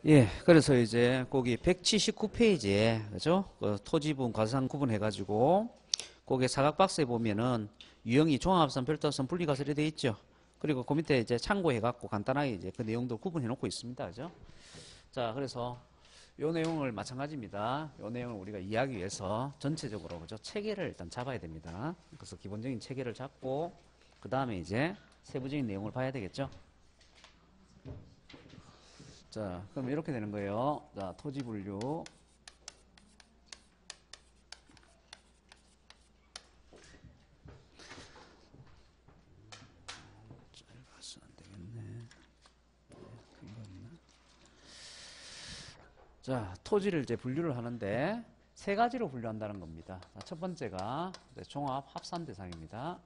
예, 그래서 이제 거기 179페이지에 그죠? 그 토지분, 과세상 구분해가지고 거기 사각 박스에 보면은 유형이 종합선, 별도선, 분리과세로 되어 있죠. 그리고 그 밑에 이제 참고해갖고 간단하게 이제 그 내용도 구분해놓고 있습니다, 그죠? 자, 그래서 요 내용을 마찬가지입니다. 요 내용을 우리가 이해하기 위해서 전체적으로 그죠? 체계를 일단 잡아야 됩니다. 그래서 기본적인 체계를 잡고 그 다음에 이제 세부적인 내용을 봐야 되겠죠. 자, 그럼 이렇게 되는 거예요. 자, 토지 분류. 짧아서 안 되겠네. 자, 토지를 이제 분류를 하는데 세 가지로 분류한다는 겁니다. 자, 첫 번째가 종합 합산 대상입니다.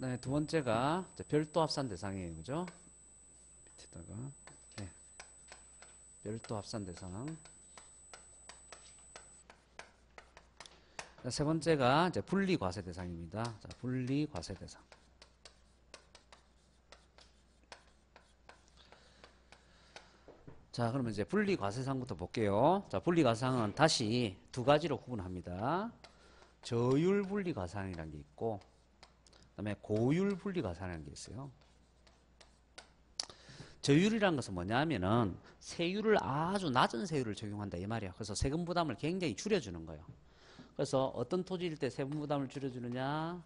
네, 두 번째가 별도 합산 대상이에요. 그죠? 밑에다가 네, 별도 합산 대상. 자, 세 번째가 이제 분리 과세 대상입니다. 자, 분리 과세 대상. 자, 그러면 이제 분리 과세상부터 볼게요. 자, 분리 과세상은 다시 두 가지로 구분합니다. 저율 분리 과세상이라는 게 있고, 그다음에 고율 분리 과세라는 게 있어요. 저율이라는 것은 뭐냐면은 세율을 아주 낮은 세율을 적용한다 이 말이야. 그래서 세금 부담을 굉장히 줄여주는 거예요. 그래서 어떤 토지일 때 세금 부담을 줄여주느냐,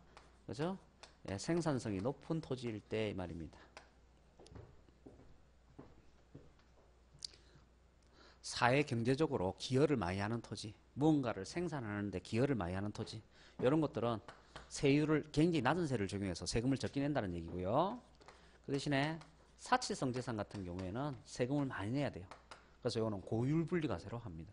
그죠? 예, 생산성이 높은 토지일 때 이 말입니다. 사회 경제적으로 기여를 많이 하는 토지, 무언가를 생산하는데 기여를 많이 하는 토지, 이런 것들은 세율을 굉장히 낮은 세율을 적용해서 세금을 적게 낸다는 얘기고요. 그 대신에 사치성 재산 같은 경우에는 세금을 많이 내야 돼요. 그래서 이거는 고율 분리과세로 합니다.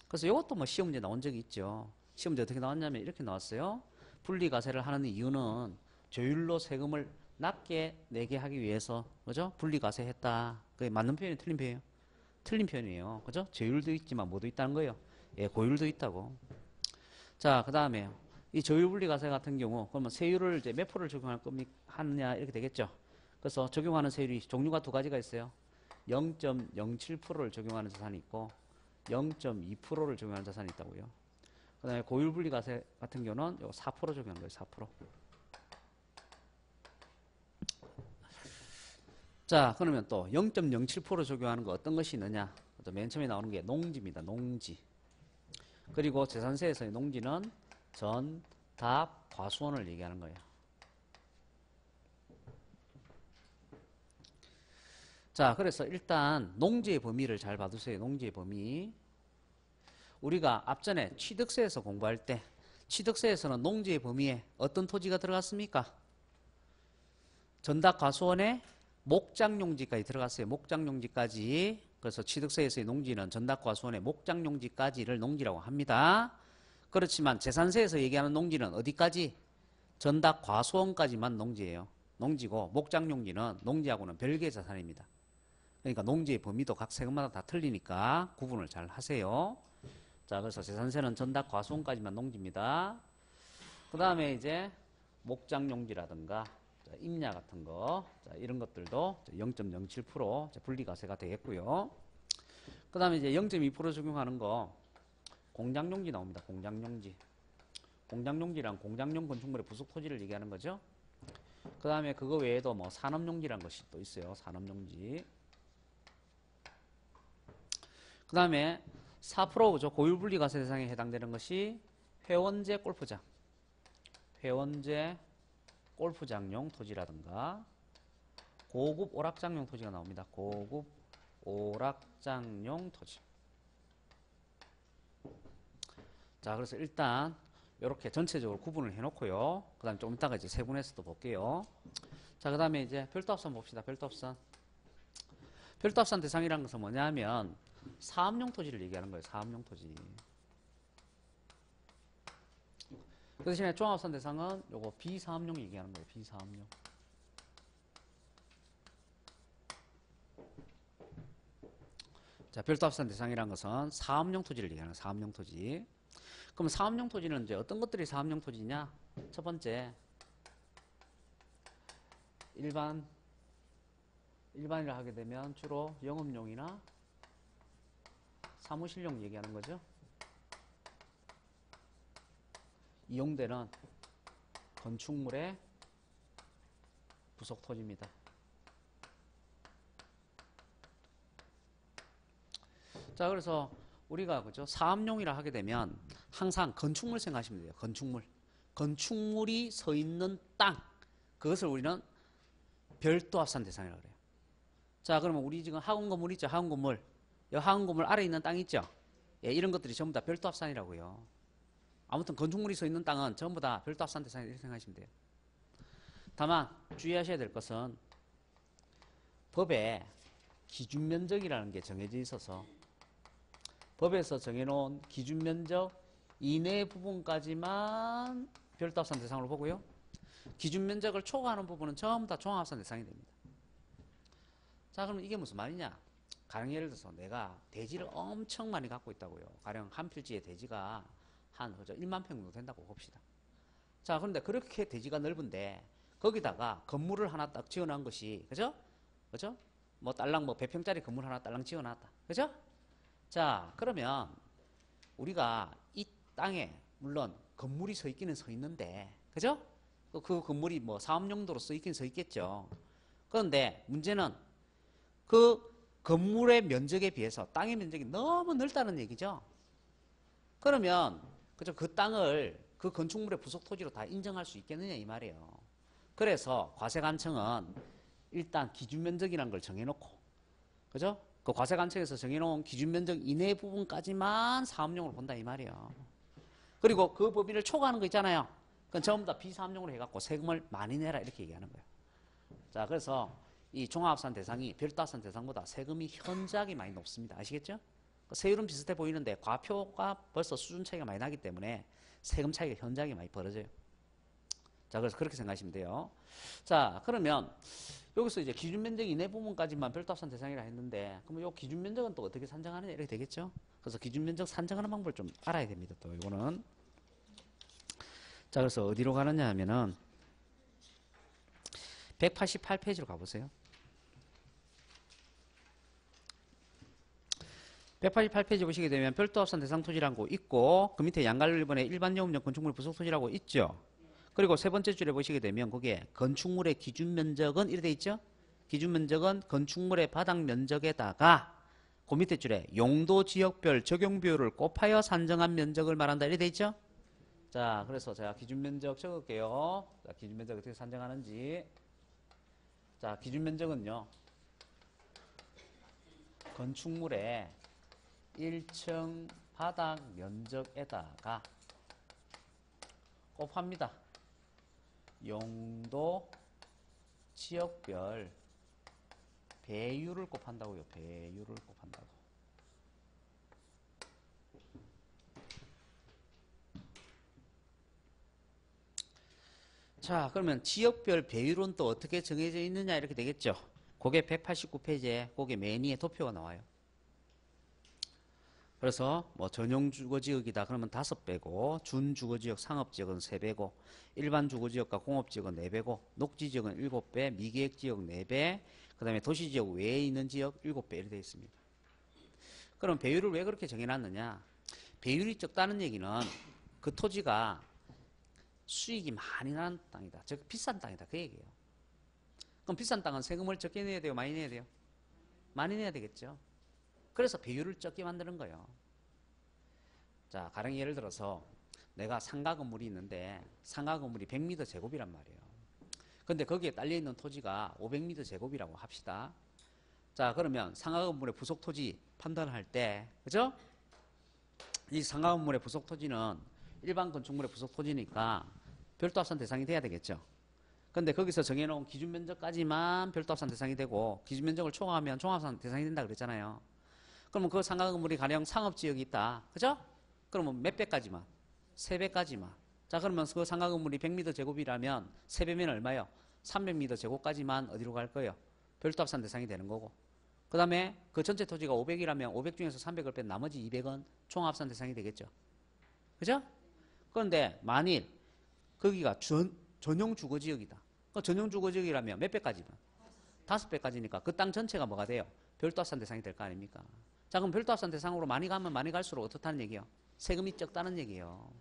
그래서 이것도 뭐 시험 문제 나온 적이 있죠. 시험 문제 어떻게 나왔냐면 이렇게 나왔어요. 분리과세를 하는 이유는 저율로 세금을 낮게 내게 하기 위해서, 그죠? 분리과세했다. 그게 맞는 표현이 틀린 표현이에요. 틀린 표현이에요. 그죠? 저율도 있지만 뭐도 있다는 거예요. 예, 고율도 있다고. 자, 그 다음에 이 저율분리과세 같은 경우 그러면 세율을 이제 몇 프로를 적용할 겁니까? 하느냐 이렇게 되겠죠. 그래서 적용하는 세율이 종류가 두 가지가 있어요. 0.07%를 적용하는 자산이 있고 0.2%를 적용하는 자산이 있다고요. 그 다음에 고율분리과세 같은 경우는 4% 적용하는 거예요. 4%. 자, 그러면 또 0.07% 적용하는 거 어떤 것이 있느냐? 맨 처음에 나오는 게 농지입니다. 농지. 그리고 재산세에서의 농지는 전, 답, 과수원을 얘기하는 거예요. 자, 그래서 일단 농지의 범위를 잘 봐두세요. 농지의 범위. 우리가 앞전에 취득세에서 공부할 때 취득세에서는 농지의 범위에 어떤 토지가 들어갔습니까? 전답 과수원에 목장용지까지 들어갔어요. 목장용지까지. 그래서 취득세에서의 농지는 전답 과수원의 목장용지까지를 농지라고 합니다. 그렇지만 재산세에서 얘기하는 농지는 어디까지? 전답 과수원까지만 농지예요. 농지고 목장용지는 농지하고는 별개의 자산입니다. 그러니까 농지의 범위도 각 세금마다 다 틀리니까 구분을 잘 하세요. 자, 그래서 재산세는 전답 과수원까지만 농지입니다. 그 다음에 이제 목장용지라든가 임야 같은 거, 자, 이런 것들도 0.07% 분리과세가 되겠고요. 그 다음에 이제 0.2% 적용하는 거 공장용지 나옵니다. 공장용지. 공장용지란 공장용 건축물의 부속 토지를 얘기하는 거죠. 그 다음에 그거 외에도 뭐 산업용지란 것이 또 있어요. 산업용지. 그 다음에 4%죠. 고율분리과세 대상에 해당되는 것이 회원제 골프장. 회원제 골프장용 토지라든가 고급 오락장용 토지가 나옵니다. 고급 오락장용 토지. 자, 그래서 일단 이렇게 전체적으로 구분을 해놓고요. 그 다음에 좀 이따가 이제 세분해서 또 볼게요. 자, 그 다음에 이제 별도합산 봅시다. 별도합산. 별도합산 대상이라는 것은 뭐냐면 사업용 토지를 얘기하는 거예요. 사업용 토지. 그 대신에 종합합산 대상은 요거 비사업용 얘기하는 거예요. 비사업용. 자, 별도합산 대상이라는 것은 사업용 토지를 얘기하는 거예요. 사업용 토지. 그럼 사업용 토지는 이제 어떤 것들이 사업용 토지냐? 첫 번째, 일반이라 하게 되면 주로 영업용이나 사무실용 얘기하는 거죠. 이용되는 건축물의 부속 토지입니다. 자, 그래서 우리가 그죠? 사업용이라 하게 되면 항상 건축물 생각하시면 돼요. 건축물이 서 있는 땅. 그것을 우리는 별도 합산 대상이라고 그래요. 자, 그러면 우리 지금 학원 건물 있죠? 학원 건물. 이 학원 건물 아래 있는 땅 있죠? 예, 이런 것들이 전부 다 별도 합산이라고요. 아무튼 건축물이 서 있는 땅은 전부 다 별도 합산 대상이라고 이렇게 생각하시면 돼요. 다만 주의하셔야 될 것은 법에 기준 면적이라는 게 정해져 있어서 법에서 정해놓은 기준 면적 이내 부분까지만 별도 합산 대상으로 보고요. 기준 면적을 초과하는 부분은 전부 다 종합합산 대상이 됩니다. 자, 그럼 이게 무슨 말이냐? 가령 예를 들어서 내가 대지를 엄청 많이 갖고 있다고요. 가령 한 필지의 대지가 한 1만 평 정도 된다고 봅시다. 자, 그런데 그렇게 대지가 넓은데 거기다가 건물을 하나 딱 지어놓은 것이 그죠? 뭐 딸랑 뭐 100평짜리 건물 하나 딸랑 지어놨다. 그죠? 자, 그러면 우리가 이 땅에 물론 건물이 서 있기는 서 있는데 그죠? 그 건물이 뭐 사업용도로 서 있긴 서 있겠죠. 그런데 문제는 그 건물의 면적에 비해서 땅의 면적이 너무 넓다는 얘기죠. 그러면 그죠? 그 땅을 그 건축물의 부속 토지로 다 인정할 수 있겠느냐 이 말이에요. 그래서 과세관청은 일단 기준 면적이라는 걸 정해놓고 그죠? 그 과세관청에서 정해놓은 기준 면적 이내 부분까지만 사업용으로 본다 이 말이에요. 그리고 그 범위를 초과하는 거 있잖아요. 그건 전부 다 비사업용으로 해갖고 세금을 많이 내라 이렇게 얘기하는 거예요. 자, 그래서 이 종합합산 대상이 별도 합산 대상보다 세금이 현저하게 많이 높습니다. 아시겠죠? 세율은 비슷해 보이는데 과표가 벌써 수준 차이가 많이 나기 때문에 세금 차이가 현저하게 많이 벌어져요. 자, 그래서 그렇게 생각하시면 돼요. 자, 그러면 여기서 이제 기준 면적 이내 부분까지만 별도 합산 대상이라 했는데 그러면 이 기준 면적은 또 어떻게 산정하느냐 이렇게 되겠죠? 그래서 기준 면적 산정하는 방법을 좀 알아야 됩니다. 또 이거는 자, 그래서 어디로 가느냐 하면은 188페이지로 가보세요. 188페이지 보시게 되면 별도 합산 대상 토지라고 있고 그 밑에 양갈로 1번에 일반 영업용 건축물 부속 토지라고 있죠. 그리고 세 번째 줄에 보시게 되면 거기에 건축물의 기준 면적은 이렇게 돼 있죠. 기준 면적은 건축물의 바닥 면적에다가 그 밑에 줄에 용도 지역별 적용 비율을 곱하여 산정한 면적을 말한다 이렇게 돼 있죠. 자, 그래서 제가 기준 면적 적을게요. 자, 기준 면적 어떻게 산정하는지. 자, 기준 면적은요. 건축물의 1층 바닥 면적에다가 곱합니다. 용도 지역별 배율을 곱한다고요. 배율을 곱한다고. 자, 그러면 지역별 배율은 또 어떻게 정해져 있느냐 이렇게 되겠죠. 그게 189페이지에 그게 맨 위에 도표가 나와요. 그래서 뭐 전용 주거지역이다 그러면 5배고 준주거지역 상업지역은 3배고 일반 주거지역과 공업지역은 4배고 녹지지역은 7배 미계획지역 4배 그 다음에 도시지역 외에 있는 지역 7배 이렇게 되어 있습니다. 그럼 배율을 왜 그렇게 정해놨느냐. 배율이 적다는 얘기는 그 토지가 수익이 많이 나는 땅이다. 즉 비싼 땅이다 그 얘기예요. 그럼 비싼 땅은 세금을 적게 내야 돼요? 많이 내야 돼요? 많이 내야 되겠죠. 그래서 배율을 적게 만드는 거예요. 자, 가령 예를 들어서 내가 상가 건물이 있는데 상가 건물이 100m 제곱이란 말이에요. 근데 거기에 딸려있는 토지가 500m 제곱이라고 합시다. 자, 그러면 상가 건물의 부속 토지 판단할 때 그죠? 이 상가 건물의 부속 토지는 일반 건축물의 부속 토지니까 별도 합산 대상이 돼야 되겠죠. 근데 거기서 정해놓은 기준 면적까지만 별도 합산 대상이 되고 기준 면적을 초과하면 종합합산 대상이 된다 그랬잖아요. 그러면 그 상가 건물이 가령 상업지역이 있다. 그죠? 그러면 몇 배까지만? 3배까지만. 자, 그러면 그 상가 건물이 100m 제곱이라면 3배면 얼마요? 300m 제곱까지만 어디로 갈 거예요? 별도 합산 대상이 되는 거고. 그 다음에 그 전체 토지가 500이라면 500 중에서 300을 뺀 나머지 200은 총합산 대상이 되겠죠. 그죠? 그런데 만일 거기가 전용 주거지역이다. 그 전용 주거지역이라면 몇 배까지면? 5배까지니까 그 땅 전체가 뭐가 돼요? 별도합산 대상이 될 거 아닙니까? 자, 그럼 별도합산 대상으로 많이 가면 많이 갈수록 어떻다는 얘기예요? 세금이 적다는 얘기예요.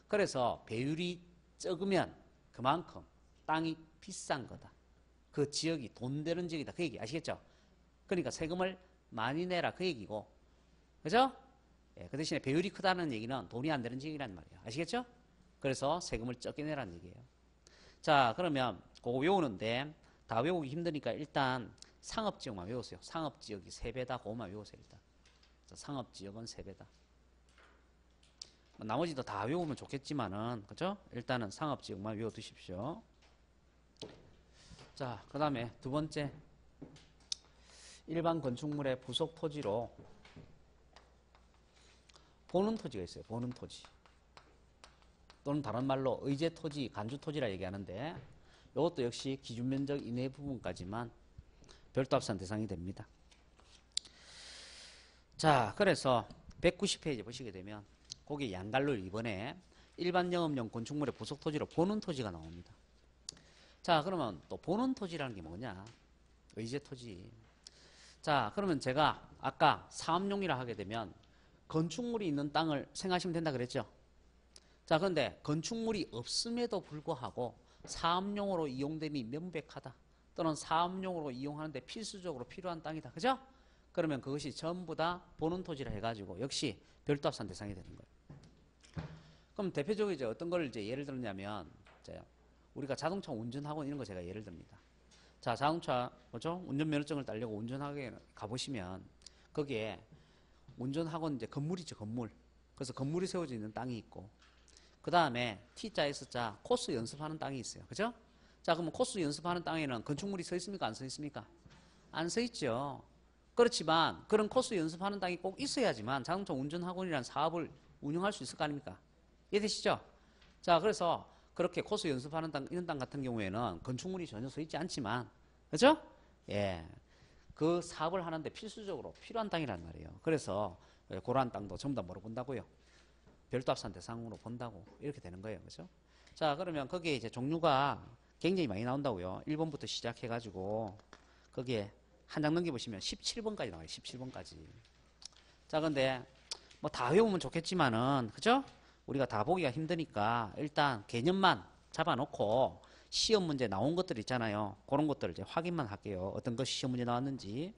그래서 배율이 적으면 그만큼 땅이 비싼 거다. 그 지역이 돈 되는 지역이다. 그 얘기 아시겠죠? 그러니까 세금을 많이 내라 그 얘기고, 그죠? 예, 그 대신에 배율이 크다는 얘기는 돈이 안 되는 지역이란 말이에요. 아시겠죠? 그래서 세금을 적게 내라는 얘기예요. 자, 그러면 그거 외우는데 다 외우기 힘드니까 일단 상업지역만 외우세요. 상업지역이 3배다. 그것만 외우세요. 일단 상업지역은 3배다. 나머지도 다 외우면 좋겠지만은, 그죠? 일단은 상업지역만 외워두십시오. 자, 그 다음에 두 번째, 일반 건축물의 부속 토지로 보는 토지가 있어요. 보는 토지. 또는 다른 말로 의제 토지, 간주 토지라 얘기하는데, 이것도 역시 기준 면적 이내 부분까지만 별도합산 대상이 됩니다. 자, 그래서 190페이지 보시게 되면 거기 양갈로 2번에 일반 영업용 건축물의 부속 토지로 보는 토지가 나옵니다. 자, 그러면 또 보는 토지라는 게 뭐냐? 의제 토지. 자, 그러면 제가 아까 사업용이라 하게 되면 건축물이 있는 땅을 생각하시면 된다 그랬죠? 자, 그런데 건축물이 없음에도 불구하고 사업용으로 이용됨이 명백하다. 또는 사업용으로 이용하는데 필수적으로 필요한 땅이다. 그죠? 그러면 그것이 전부 다 보는 토지라 해가지고 역시 별도합산 대상이 되는 거예요. 그럼 대표적으로 이제 어떤 걸 이제 예를 들냐면, 이제 우리가 자동차 운전학원 이런 거 제가 예를 듭니다. 자, 자동차, 뭐죠? 운전면허증을 따려고 운전학원에 가보시면 거기에 운전학원 이제 건물이죠, 건물. 그래서 건물이 세워져 있는 땅이 있고, 그 다음에 T자, S자 코스 연습하는 땅이 있어요. 그죠? 자, 그러면 코스 연습하는 땅에는 건축물이 서 있습니까? 안 서 있습니까? 안 서 있죠. 그렇지만 그런 코스 연습하는 땅이 꼭 있어야지만 자동차 운전학원이라는 사업을 운영할 수 있을 거 아닙니까? 이해되시죠? 자, 그래서 그렇게 코스 연습하는 땅, 이런 땅 같은 경우에는 건축물이 전혀 서 있지 않지만, 그죠? 예. 그 사업을 하는데 필수적으로 필요한 땅이란 말이에요. 그래서 그러한 땅도 전부 다 뭐로 본다고요? 별도합산 대상으로 본다고 이렇게 되는 거예요. 그죠? 자, 그러면 거기에 이제 종류가 굉장히 많이 나온다고요. 1번부터 시작해가지고 거기에 한 장 넘겨보시면 17번까지 나와요. 17번까지. 자, 근데 뭐 다 외우면 좋겠지만은, 그죠? 우리가 다 보기가 힘드니까 일단 개념만 잡아놓고 시험 문제 나온 것들 있잖아요. 그런 것들을 이제 확인만 할게요. 어떤 것이 시험 문제 나왔는지.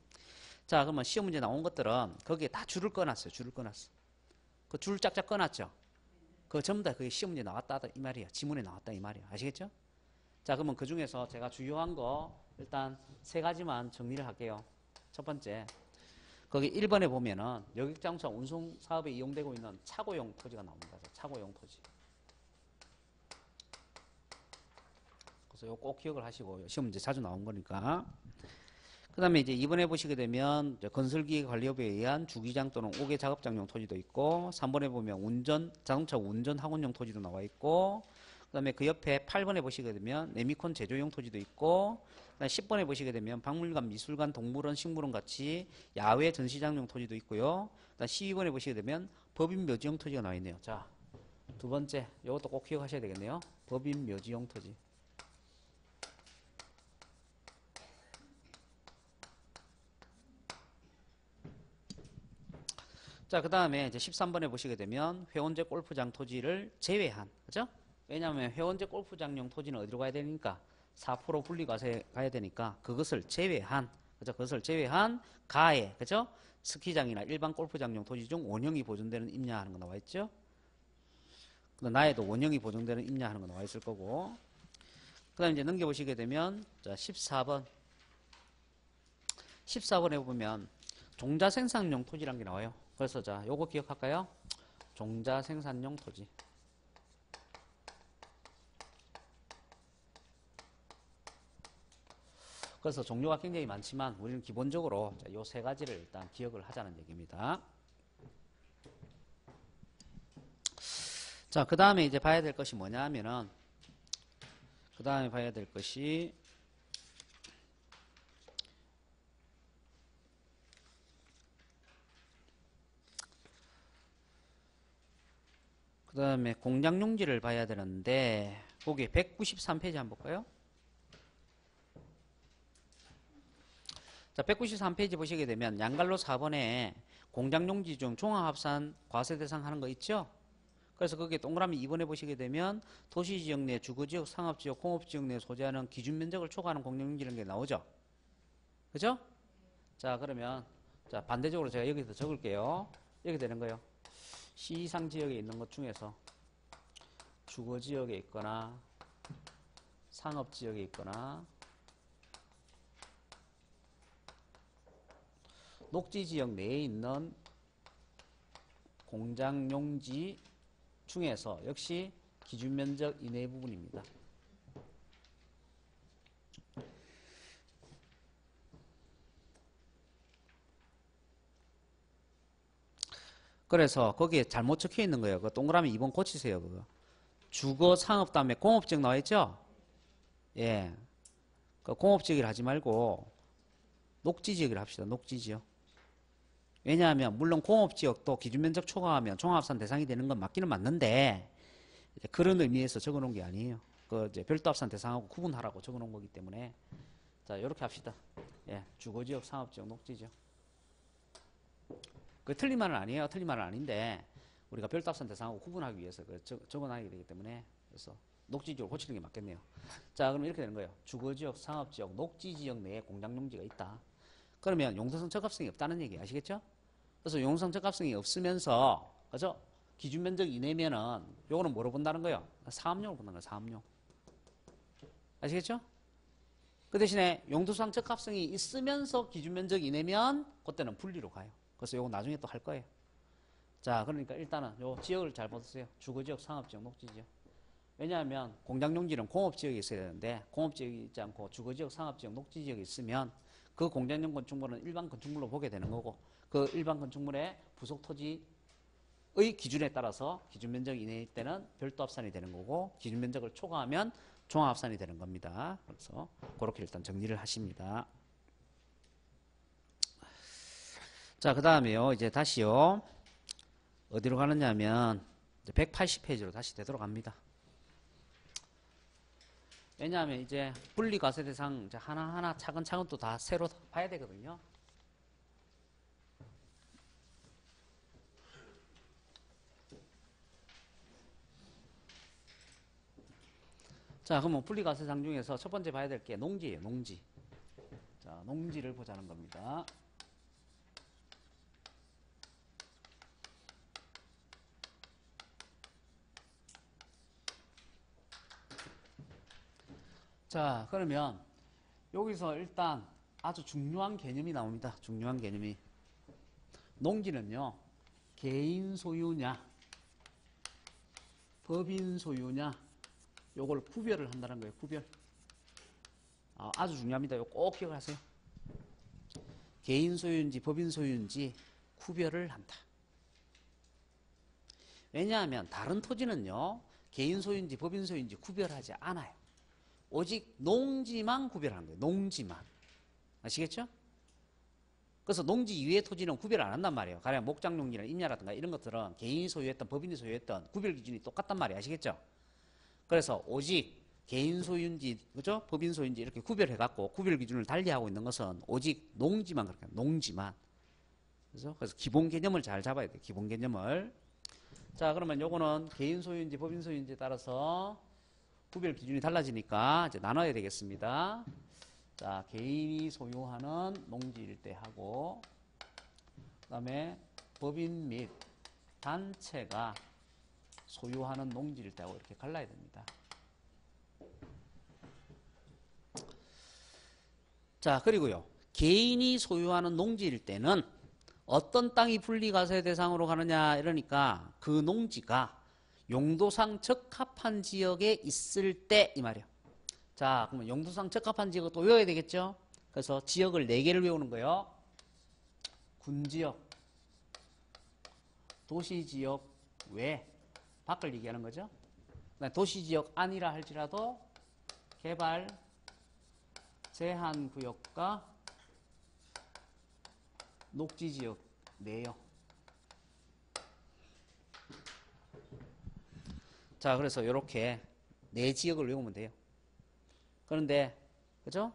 자, 그러면 시험 문제 나온 것들은 거기에 다 줄을 꺼놨어요. 줄을 꺼놨어. 그 줄 짝짝 꺼놨죠. 그 전부 다 그게 시험 문제 나왔다 이 말이야. 지문에 나왔다 이 말이야. 아시겠죠? 자, 그러면 그 중에서 제가 주요한 거 일단 3가지만 정리를 할게요. 첫 번째, 거기 1번에 보면은 여객자동차 운송 사업에 이용되고 있는 차고용 토지가 나옵니다. 차고용 토지. 그래서 이거 꼭 기억을 하시고, 시험 문제 자주 나온 거니까. 그 다음에 이제 2번에 보시게 되면 건설기계관리업에 의한 주기장 또는 옥외 작업장용 토지도 있고, 3번에 보면 자동차 운전 학원용 토지도 나와 있고, 그 다음에 그 옆에 8번에 보시게 되면 레미콘 제조용 토지도 있고, 그다음에 10번에 보시게 되면 박물관, 미술관, 동물원, 식물원 같이 야외 전시장용 토지도 있고요. 그다음 12번에 보시게 되면 법인 묘지용 토지가 나와 있네요. 자, 두 번째, 이것도 꼭 기억하셔야 되겠네요. 법인 묘지용 토지. 자, 그 다음에 이제 13번에 보시게 되면 회원제 골프장 토지를 제외한, 그죠? 왜냐하면 회원제 골프장용 토지는 어디로 가야 되니까 4% 분리과세 가야 되니까 그것을 제외한, 그죠? 그것을 제외한 가해, 그죠? 스키장이나 일반 골프장용 토지 중 원형이 보존되는 임야하는 거 나와 있죠? 나에도 원형이 보존되는 임야하는 거 나와 있을 거고. 그 다음에 이제 넘겨보시게 되면 자, 14번. 14번에 보면 종자 생산용 토지라는 게 나와요. 그래서 자, 요거 기억할까요? 종자 생산용 토지. 그래서 종류가 굉장히 많지만 우리는 기본적으로 요 3가지를 일단 기억을 하자는 얘기입니다. 자, 그 다음에 이제 봐야 될 것이 뭐냐 하면은, 그 다음에 봐야 될 것이 그 다음에 공장용지를 봐야 되는데, 거기 193페이지 한번 볼까요? 자, 193페이지 보시게 되면 양갈로 4번에 공장용지 중 종합합산 과세 대상 하는 거 있죠? 그래서 거기에 동그라미 2번에 보시게 되면 도시지역 내 주거지역, 상업지역, 공업지역 내 소재하는 기준면적을 초과하는 공장용지라는 게 나오죠? 그죠? 자, 그러면 자 반대적으로 제가 여기서 적을게요. 이렇게 되는 거예요. 시상지역에 있는 것 중에서 주거지역에 있거나 상업지역에 있거나 녹지지역 내에 있는 공장용지 중에서 역시 기준면적 이내 부분입니다. 그래서 거기에 잘못 적혀 있는 거예요. 그 동그라미 2번 고치세요. 그거. 주거, 상업 다음에 공업지역 나와 있죠? 예. 그 공업지역을 하지 말고 녹지지역을 합시다. 녹지지역. 왜냐하면 물론 공업지역도 기준면적 초과하면 종합합산 대상이 되는 건 맞기는 맞는데 그런 의미에서 적어놓은 게 아니에요. 그 이제 별도 합산 대상하고 구분하라고 적어놓은 거기 때문에 자 이렇게 합시다. 예, 주거지역, 상업지역, 녹지지역. 그 틀린 말은 아니에요. 틀린 말은 아닌데 우리가 별도 합산 대상하고 구분하기 위해서 적어놔야 되기 때문에 그래서 녹지지역을 고치는 게 맞겠네요. 자 그럼 이렇게 되는 거예요. 주거지역, 상업지역, 녹지지역 내에 공장용지가 있다. 그러면 용도성 적합성이 없다는 얘기 아시겠죠? 그래서 용도성 적합성이 없으면서 그죠? 기준 면적 이내면은 요거는 뭐로 본다는 거예요? 사업용으로 본다는 거예요. 사업용. 아시겠죠? 그 대신에 용도상 적합성이 있으면서 기준 면적 이내면 그때는 분리로 가요. 그래서 요거 나중에 또 할 거예요. 자, 그러니까 일단은 요 지역을 잘 보세요. 주거지역, 상업지역, 녹지지역. 왜냐하면 공장용지는 공업지역에 있어야 되는데 공업지역이 있지 않고 주거지역, 상업지역, 녹지지역이 있으면 그 공장용 건축물은 일반 건축물로 보게 되는 거고 그 일반 건축물의 부속 토지의 기준에 따라서 기준 면적 이내일 때는 별도 합산이 되는 거고 기준 면적을 초과하면 종합 합산이 되는 겁니다. 그래서 그렇게 일단 정리를 하십니다. 자, 그 다음에요. 이제 다시요. 어디로 가느냐면 180페이지로 다시 되돌아갑니다. 왜냐하면 이제 분리과세 대상 이제 하나하나 차근차근 또 다 새로 봐야 되거든요. 자, 그러면 분리과세상 중에서 첫 번째 봐야 될 게 농지예요. 농지. 자, 농지를 보자는 겁니다. 자, 그러면 여기서 일단 아주 중요한 개념이 나옵니다. 중요한 개념이. 농지는요, 개인 소유냐, 법인 소유냐, 요걸 구별을 한다는 거예요. 구별. 아주 중요합니다. 이거 꼭 기억하세요. 개인 소유인지 법인 소유인지 구별을 한다. 왜냐하면 다른 토지는요, 개인 소유인지 법인 소유인지 구별하지 않아요. 오직 농지만 구별하는 거예요. 농지만. 아시겠죠? 그래서 농지 이외의 토지는 구별 안 한단 말이에요. 가령 목장용지나 임야라든가 이런 것들은 개인이 소유했던 법인이 소유했던 구별 기준이 똑같단 말이에요. 아시겠죠? 그래서 오직 개인 소유인지 그죠? 법인 소유인지 이렇게 구별해 갖고 구별 기준을 달리하고 있는 것은 오직 농지만 그렇게 해요. 농지만. 그래서 기본 개념을 잘 잡아야 돼요. 기본 개념을. 자, 그러면 요거는 개인 소유인지 법인 소유인지에 따라서 구별 기준이 달라지니까 이제 나눠야 되겠습니다. 자, 개인이 소유하는 농지 일대하고 그다음에 법인 및 단체가 소유하는 농지 일대하고 이렇게 갈라야 됩니다. 자, 그리고요. 개인이 소유하는 농지 일대는 어떤 땅이 분리과세 대상으로 가느냐 이러니까 그 농지가 용도상 적합한 지역에 있을 때 이 말이에요. 자, 그러면 용도상 적합한 지역을 또 외워야 되겠죠? 그래서 지역을 4개를 외우는 거예요. 군지역, 도시지역 외, 밖을 얘기하는 거죠. 도시지역 안이라 할지라도 개발 제한구역과 녹지지역 내요. 자, 그래서 이렇게 4지역을 외우면 돼요. 그런데 그죠?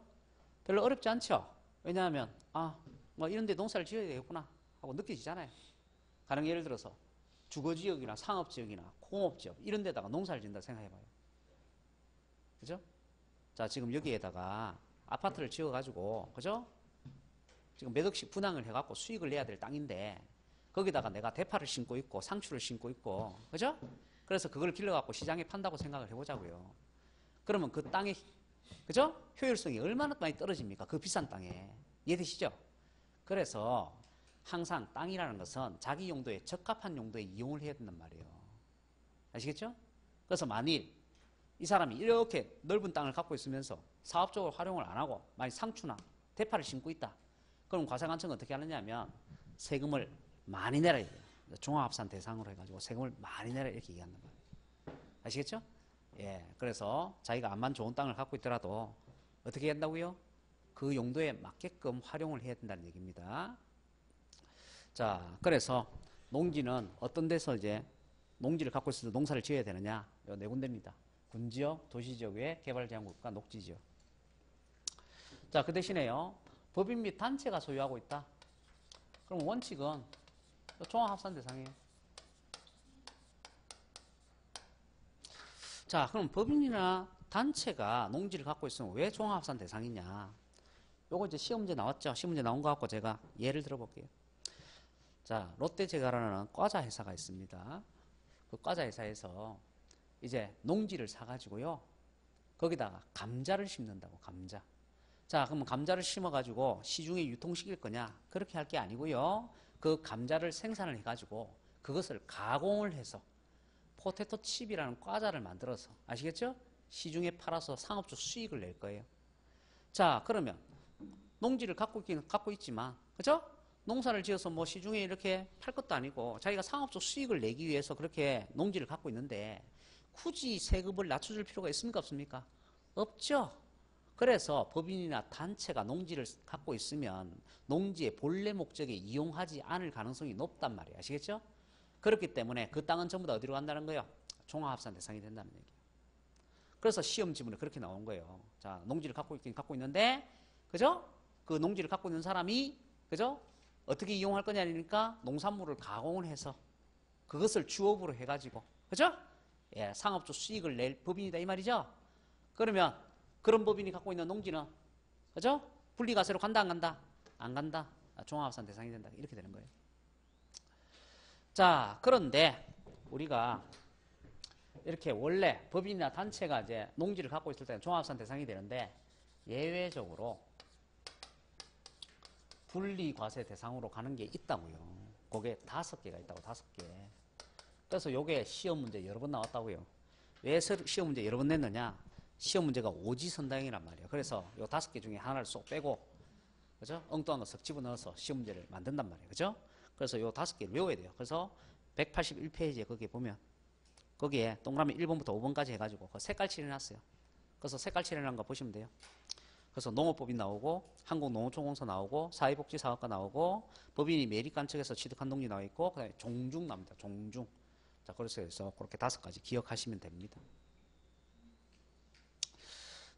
별로 어렵지 않죠? 왜냐하면 뭐 이런 데 농사를 지어야 되겠구나 하고 느껴지잖아요. 가령 예를 들어서 주거지역이나 상업지역이나 공업지역 이런 데다가 농사를 짓는다 생각해봐요. 그죠? 자, 지금 여기에다가 아파트를 지어가지고, 그죠? 지금 몇 억씩 분양을 해갖고 수익을 내야 될 땅인데, 거기다가 내가 대파를 심고 있고, 상추를 심고 있고, 그죠? 그래서 그걸 길러갖고 시장에 판다고 생각을 해보자고요. 그러면 그 땅의, 그죠? 효율성이 얼마나 많이 떨어집니까? 그 비싼 땅에. 이해되시죠? 그래서 항상 땅이라는 것은 자기 용도에 적합한 용도에 이용을 해야 된단 말이에요. 아시겠죠? 그래서 만일 이 사람이 이렇게 넓은 땅을 갖고 있으면서 사업적으로 활용을 안 하고 만약 상추나 대파를 심고 있다. 그럼 과세관청은 어떻게 하느냐 하면 세금을 많이 내라 이거예요. 종합합산 대상으로 해가지고 세금을 많이 내라 이렇게 얘기한단 말이에요. 아시겠죠? 예, 그래서 자기가 암만 좋은 땅을 갖고 있더라도 어떻게 한다고요? 그 용도에 맞게끔 활용을 해야 된다는 얘기입니다. 자, 그래서 농지는 어떤 데서 이제 농지를 갖고 있어서 농사를 지어야 되느냐? 요 네 군데입니다. 군지역, 도시지역 외 개발제한국가, 녹지지역. 자, 그 대신에요. 법인 및 단체가 소유하고 있다. 그럼 원칙은 종합합산 대상이에요. 자, 그럼 법인이나 단체가 농지를 갖고 있으면 왜 종합합산 대상이냐? 요거 이제 시험 문제 나왔죠? 시험 문제 나온 거 갖고 제가 예를 들어볼게요. 자, 롯데제과라는 과자 회사가 있습니다. 그 과자 회사에서 이제 농지를 사가지고요. 거기다가 감자를 심는다고, 감자. 자, 그러면 감자를 심어가지고 시중에 유통시킬 거냐? 그렇게 할 게 아니고요. 그 감자를 생산을 해가지고 그것을 가공을 해서 포테토 칩이라는 과자를 만들어서, 아시겠죠? 시중에 팔아서 상업적 수익을 낼 거예요. 자, 그러면 농지를 갖고 있긴 갖고 있지만, 그죠? 농사를 지어서 뭐 시중에 이렇게 팔 것도 아니고 자기가 상업적 수익을 내기 위해서 그렇게 농지를 갖고 있는데 굳이 세금을 낮춰줄 필요가 있습니까? 없습니까? 없죠. 그래서 법인이나 단체가 농지를 갖고 있으면 농지의 본래 목적에 이용하지 않을 가능성이 높단 말이에요. 아시겠죠? 그렇기 때문에 그 땅은 전부 다 어디로 간다는 거예요? 종합합산 대상이 된다는 얘기예요. 그래서 시험 지문에 그렇게 나온 거예요. 자, 농지를 갖고 있긴 갖고 있는데, 그죠? 그 농지를 갖고 있는 사람이, 그죠? 어떻게 이용할 거냐니까 농산물을 가공을 해서 그것을 주업으로 해가지고, 그죠? 예, 상업적 수익을 낼 법인이다 이 말이죠. 그러면 그런 법인이 갖고 있는 농지는, 그죠? 분리과세로 간다 안 간다? 안 간다. 종합합산 대상이 된다. 이렇게 되는 거예요. 자, 그런데 우리가 이렇게 원래 법인이나 단체가 이제 농지를 갖고 있을 때는 종합합산 대상이 되는데 예외적으로 분리과세 대상으로 가는 게 있다고요. 그게 5개가 있다고, 5개. 그래서 요게 시험 문제 여러 번 나왔다고요. 왜 시험 문제 여러 번 냈느냐? 시험 문제가 오지선다형이란 말이에요. 그래서 요 5개 중에 하나를 쏙 빼고, 그죠? 엉뚱한 거 석 집어넣어서 시험 문제를 만든단 말이에요. 그죠? 그래서 요 5개를 외워야 돼요. 그래서 181페이지에 거기에 보면 거기에 동그라미 1번부터 5번까지 해가지고 그 색깔 칠해놨어요. 그래서 색깔 칠해놓은 거 보시면 돼요. 그래서 농업법이 나오고 한국농어촌공사 나오고 사회복지사업과 나오고 법인이 매립간 측에서 취득한 농지 나와 있고 그다음에 종중 나옵니다. 종중. 자, 그래서 그렇게 5가지 기억하시면 됩니다.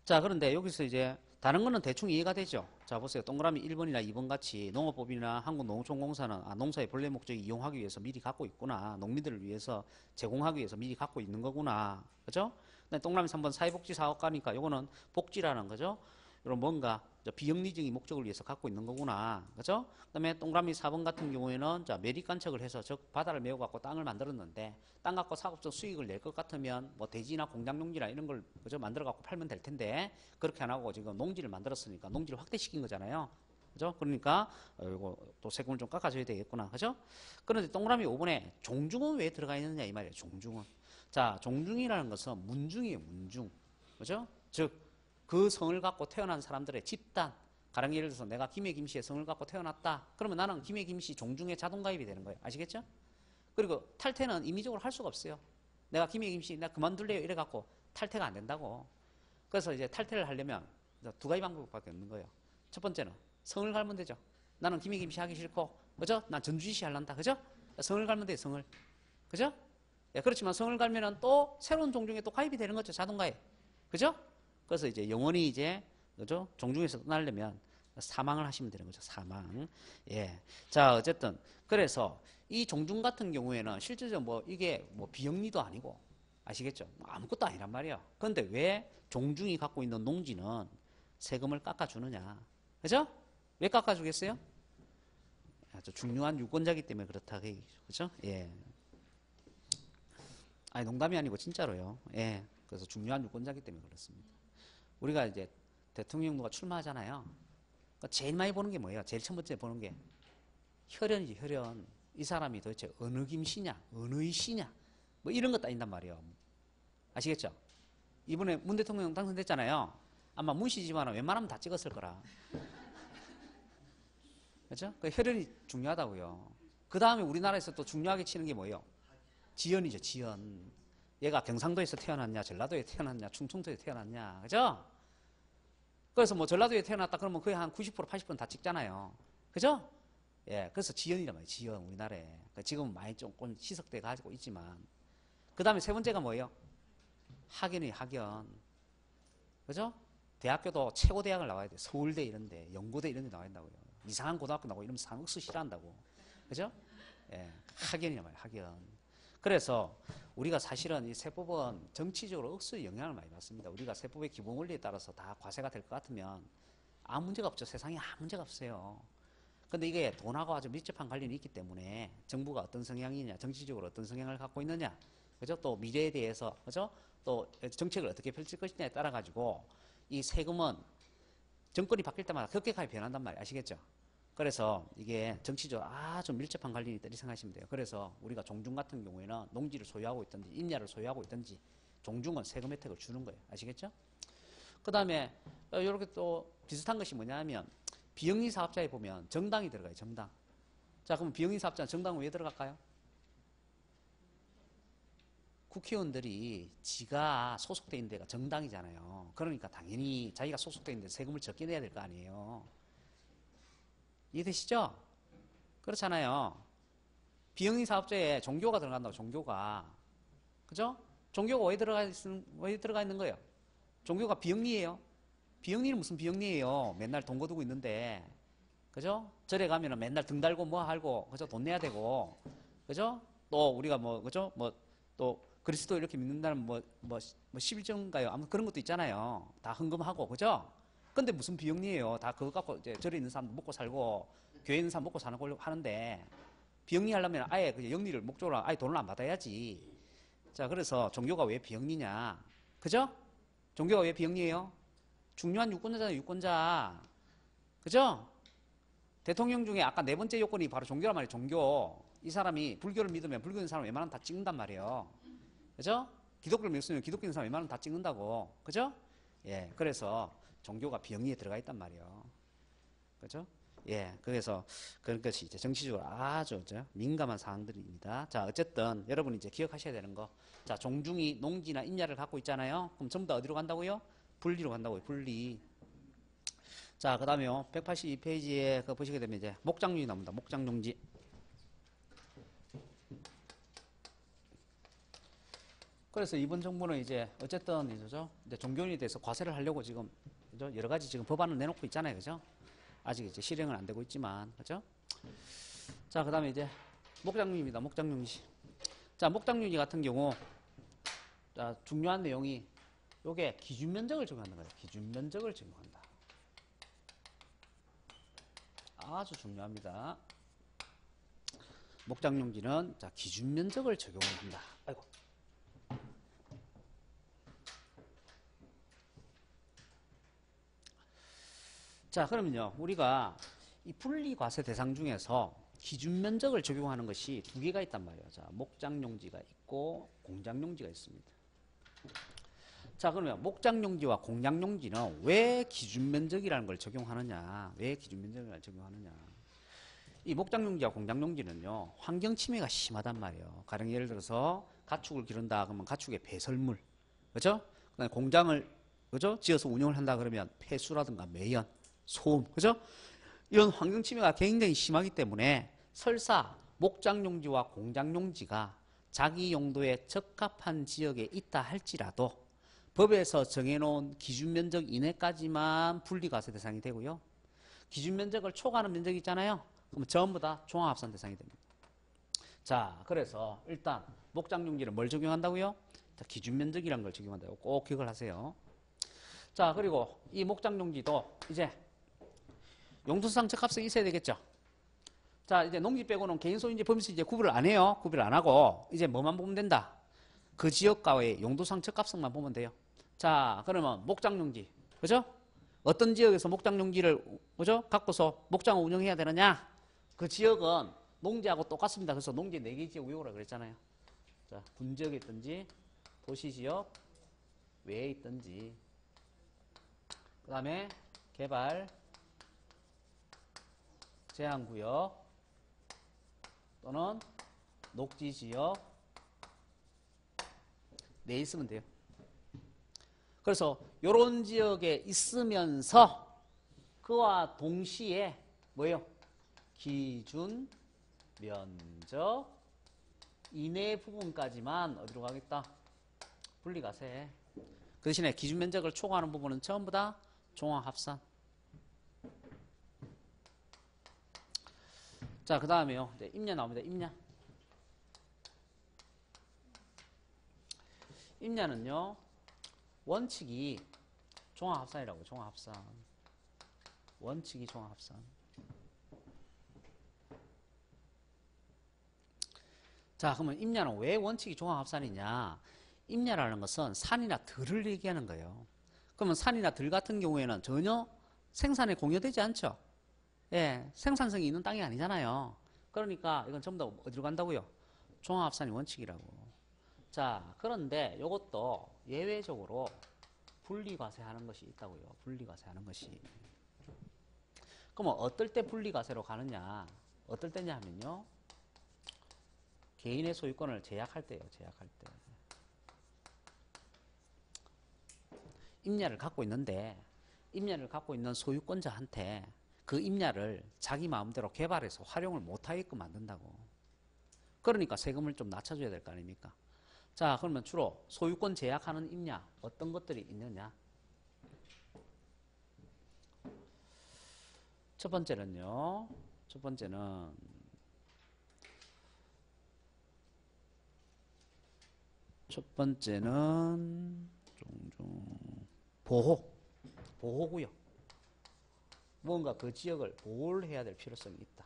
자, 그런데 여기서 이제 다른 거는 대충 이해가 되죠. 자, 보세요. 동그라미 1번이나 2번 같이 농업법이나 한국농어촌공사는 농사의 본래 목적을 이용하기 위해서 미리 갖고 있구나. 농민들을 위해서 제공하기 위해서 미리 갖고 있는 거구나. 그죠? 근데 동그라미 3번 사회복지사업가니까 요거는 복지라는 거죠. 이런 뭔가 비영리적인 목적을 위해서 갖고 있는 거구나. 그죠? 그 다음에 동그라미 4번 같은 경우에는 자, 매립간척을 해서 즉 바다를 메워 갖고 땅을 만들었는데 땅 갖고 사업적 수익을 낼 것 같으면 뭐 돼지나 공장용지나 이런 걸 그죠? 만들어 갖고 팔면 될 텐데 그렇게 안 하고 지금 농지를 만들었으니까 농지를 확대시킨 거잖아요. 그죠? 그러니까 이거 또 세금을 좀 깎아줘야 되겠구나. 그죠? 그런데 동그라미 5번에 종중은 왜 들어가 있느냐 이 말이에요. 종중은. 자, 종중이라는 것은 문중이에요. 문중. 그죠? 즉 그 성을 갖고 태어난 사람들의 집단, 가령 예를 들어서 내가 김해 김씨의 성을 갖고 태어났다. 그러면 나는 김해 김씨 종중에 자동가입이 되는 거예요. 아시겠죠? 그리고 탈퇴는 임의적으로 할 수가 없어요. 내가 김해 김씨 나 그만둘래요 이래 갖고 탈퇴가 안 된다고. 그래서 이제 탈퇴를 하려면 2가지 방법밖에 없는 거예요. 첫 번째는 성을 갈면 되죠. 나는 김해 김씨 하기 싫고, 그죠? 난 전주시 할란다. 그죠? 성을 갈면 돼요. 성을. 그죠? 예, 그렇지만 성을 갈면은 또 새로운 종중에 또 가입이 되는 거죠. 자동가입. 그죠? 그래서 이제 영원히 이제 그죠? 종중에서 떠나려면 사망을 하시면 되는 거죠. 사망. 예. 자, 어쨌든 그래서 이 종중 같은 경우에는 실제적으로 뭐 이게 뭐 비영리도 아니고 아시겠죠? 뭐 아무것도 아니란 말이야. 그런데 왜 종중이 갖고 있는 농지는 세금을 깎아주느냐? 그죠? 왜 깎아주겠어요? 아주 중요한 유권자이기 때문에 그렇다. 그죠? 예. 아니 농담이 아니고 진짜로요. 예. 그래서 중요한 유권자이기 때문에 그렇습니다. 우리가 이제 대통령도가 출마하잖아요. 그러니까 제일 많이 보는 게 뭐예요? 제일 첫 번째 보는 게 혈연이지, 혈연. 이 사람이 도대체 어느 김씨냐, 어느의 씨냐, 뭐 이런 거 따진단 말이에요. 아시겠죠? 이번에 문 대통령 당선됐잖아요. 아마 문 씨지만 웬만하면 다 찍었을 거라. 그렇죠? 그 혈연이 중요하다고요. 그 다음에 우리나라에서 또 중요하게 치는 게 뭐예요? 지연이죠, 지연. 얘가 경상도에서 태어났냐, 전라도에 태어났냐, 충청도에 태어났냐, 그죠? 그래서 뭐 전라도에 태어났다 그러면 거의 한 90%, 80%다 찍잖아요. 그죠? 예, 그래서 지연이란 말이에요, 지연, 우리나라에. 그러니까 지금은 많이 조금 희석돼 가지고 있지만. 그 다음에 세 번째가 뭐예요? 학연이 학연. 그죠? 대학교도 최고 대학을 나와야 돼. 서울대 이런데, 연고대 이런 데 나와야 된다고요. 이상한 고등학교 나오고 이러면 산억수 싫어한다고. 그죠? 예, 학연이란 말이에요, 학연. 그래서 우리가 사실은 이 세법은 정치적으로 억수의 영향을 많이 받습니다. 우리가 세법의 기본 원리에 따라서 다 과세가 될 것 같으면 아무 문제가 없죠. 세상에 아무 문제가 없어요. 근데 이게 돈하고 아주 밀접한 관련이 있기 때문에 정부가 어떤 성향이냐, 정치적으로 어떤 성향을 갖고 있느냐, 그죠? 또 미래에 대해서, 그죠? 또 정책을 어떻게 펼칠 것이냐에 따라 가지고 이 세금은 정권이 바뀔 때마다 급격하게 변한단 말이에요. 아시겠죠? 그래서 이게 정치적으로 아주 밀접한 관련이 있다 이렇게 생각하시면 돼요. 그래서 우리가 종중 같은 경우에는 농지를 소유하고 있든지 임야를 소유하고 있든지 종중은 세금 혜택을 주는 거예요. 아시겠죠? 그 다음에 이렇게 또 비슷한 것이 뭐냐면 비영리 사업자에 보면 정당이 들어가요. 정당. 자, 그럼 비영리 사업자는 정당은 왜 들어갈까요? 국회의원들이 지가 소속돼 있는 데가 정당이잖아요. 그러니까 당연히 자기가 소속돼 있는 데 세금을 적게 내야 될 거 아니에요. 이해되시죠? 그렇잖아요. 비영리 사업자에 종교가 들어간다고, 종교가. 그죠? 종교가 왜 들어가 있는 거예요? 종교가 비영리예요. 비영리는 무슨 비영리예요? 맨날 돈 거두고 있는데. 그죠? 절에 가면은 맨날 등 달고 뭐 하고, 그죠? 돈 내야 되고. 그죠? 또 우리가 뭐, 그죠? 뭐, 또 그리스도 이렇게 믿는다는 뭐 11조인가요? 아무튼 그런 것도 있잖아요. 다 헌금하고, 그죠? 근데 무슨 비영리예요? 다 그거 갖고 이제 절에 있는 사람 먹고 살고 교회에 있는 사람 먹고 사는 걸로 하는데 비영리 하려면 아예 그 영리를 목적으로 아예 돈을 안 받아야지. 자, 그래서 종교가 왜 비영리냐? 그죠? 종교가 왜 비영리예요? 중요한 유권자잖아요, 유권자. 그죠? 대통령 중에 아까 네 번째 요건이 바로 종교란 말이에요, 종교. 이 사람이 불교를 믿으면 불교 있는 사람 웬만하면 다 찍는단 말이에요. 그죠? 기독교를 믿으면 기독교 있는 사람 웬만하면 다 찍는다고. 그죠? 예, 그래서 종교가 비영리에 들어가 있단 말이에요. 그죠? 예, 그래서 그런 것이 이제 정치적으로 아주 민감한 사항들입니다. 자, 어쨌든 여러분이 이제 기억하셔야 되는 거. 자, 종중이 농지나 임야를 갖고 있잖아요. 그럼 전부 다 어디로 간다고요? 분리로 간다고요. 분리. 자, 그 다음에요. 182페이지에 그 보시게 되면 이제 목장용지 나옵니다. 목장용지. 그래서 이번 정부는 이제 어쨌든 이제 종교인에 대해서 과세를 하려고 지금 그죠? 여러 가지 지금 법안을 내놓고 있잖아요. 그죠? 아직 이제 실행은 안 되고 있지만. 그죠? 자, 그 다음에 이제 목장용지입니다. 목장용지. 자, 목장용지 같은 경우 자, 중요한 내용이 요게 기준 면적을 적용하는 거예요. 기준 면적을 적용한다. 아주 중요합니다. 목장용지는 자, 기준 면적을 적용한다. 아이고. 자, 그러면요. 우리가 이 분리과세 대상 중에서 기준 면적을 적용하는 것이 두 개가 있단 말이에요. 자, 목장용지가 있고 공장용지가 있습니다. 자, 그러면 목장용지와 공장용지는 왜 기준 면적이라는 걸 적용하느냐? 왜 기준 면적을 적용하느냐? 이 목장용지와 공장용지는요, 환경 침해가 심하단 말이에요. 가령 예를 들어서 가축을 기른다 그러면 가축의 배설물, 그죠? 그다음에 공장을 그죠? 지어서 운영을 한다 그러면 폐수라든가 매연, 소음, 그죠? 이런 환경 침해가 굉장히 심하기 때문에 설사 목장용지와 공장용지가 자기 용도에 적합한 지역에 있다 할지라도 법에서 정해놓은 기준 면적 이내까지만 분리과세 대상이 되고요. 기준 면적을 초과하는 면적이 있잖아요. 그럼 전부 다 종합합산 대상이 됩니다. 자, 그래서 일단 목장용지를 뭘 적용한다고요? 자, 기준 면적이라는 걸 적용한다고 꼭 기억을 하세요. 자, 그리고 이 목장용지도 이제 용도상 적합성이 있어야 되겠죠. 자, 이제 농지 빼고는 개인 소유인지 범위인지 이제 구분을 안 해요. 구분을 안 하고 이제 뭐만 보면 된다. 그 지역과의 용도상 적합성만 보면 돼요. 자, 그러면 목장용지, 그죠? 어떤 지역에서 목장용지를, 그죠? 갖고서 목장을 운영해야 되느냐? 그 지역은 농지하고 똑같습니다. 그래서 농지 4개 지역 외우라 그랬잖아요. 자, 군지역에 있든지 도시지역 외에 있든지, 그 다음에 개발 제한구역 또는 녹지지역 내에 있으면 돼요. 그래서 이런 지역에 있으면서 그와 동시에 뭐예요? 기준 면적 이내 부분까지만 어디로 가겠다? 분리과세. 그 대신에 기준 면적을 초과하는 부분은 전부 다 종합합산. 자, 그 다음에요. 이제 임야 나옵니다. 임야. 임야는요, 원칙이 종합합산이라고, 종합합산. 원칙이 종합합산. 자, 그러면 임야는 왜 원칙이 종합합산이냐? 임야라는 것은 산이나 들을 얘기하는 거예요. 그러면 산이나 들 같은 경우에는 전혀 생산에 공여되지 않죠. 예, 생산성이 있는 땅이 아니잖아요. 그러니까 이건 전부 다 어디로 간다고요? 종합합산이 원칙이라고. 자, 그런데 이것도 예외적으로 분리과세하는 것이 있다고요. 분리과세하는 것이. 그러면 어떨 때 분리과세로 가느냐? 어떨 때냐 하면요, 개인의 소유권을 제약할 때예요. 제약할 때. 임야를 갖고 있는데 임야를 갖고 있는 소유권자한테 그 임야를 자기 마음대로 개발해서 활용을 못하게끔 만든다고. 그러니까 세금을 좀 낮춰줘야 될 거 아닙니까? 자, 그러면 주로 소유권 제약하는 임야 어떤 것들이 있느냐? 첫 번째는요. 첫 번째는 보호구역. 무언가 그 지역을 보호를 해야 될 필요성이 있다.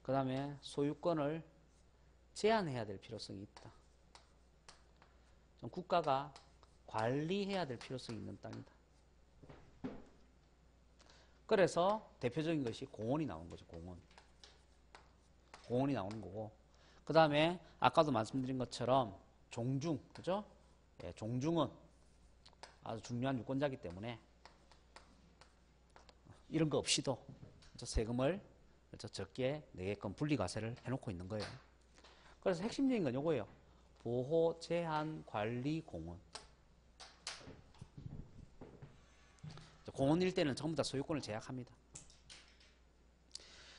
그 다음에 소유권을 제한해야 될 필요성이 있다. 좀 국가가 관리해야 될 필요성이 있는 땅이다. 그래서 대표적인 것이 공원이 나온 거죠. 공원이 나오는 거고, 그 다음에 아까도 말씀드린 것처럼 종중, 그죠? 예, 종중은 아주 중요한 유권자이기 때문에 이런 거 없이도 세금을 적게 내게끔 분리과세를 해놓고 있는 거예요. 그래서 핵심적인 건 이거예요. 보호, 제한, 관리, 공원. 공원 일대는 전부 다 소유권을 제약합니다.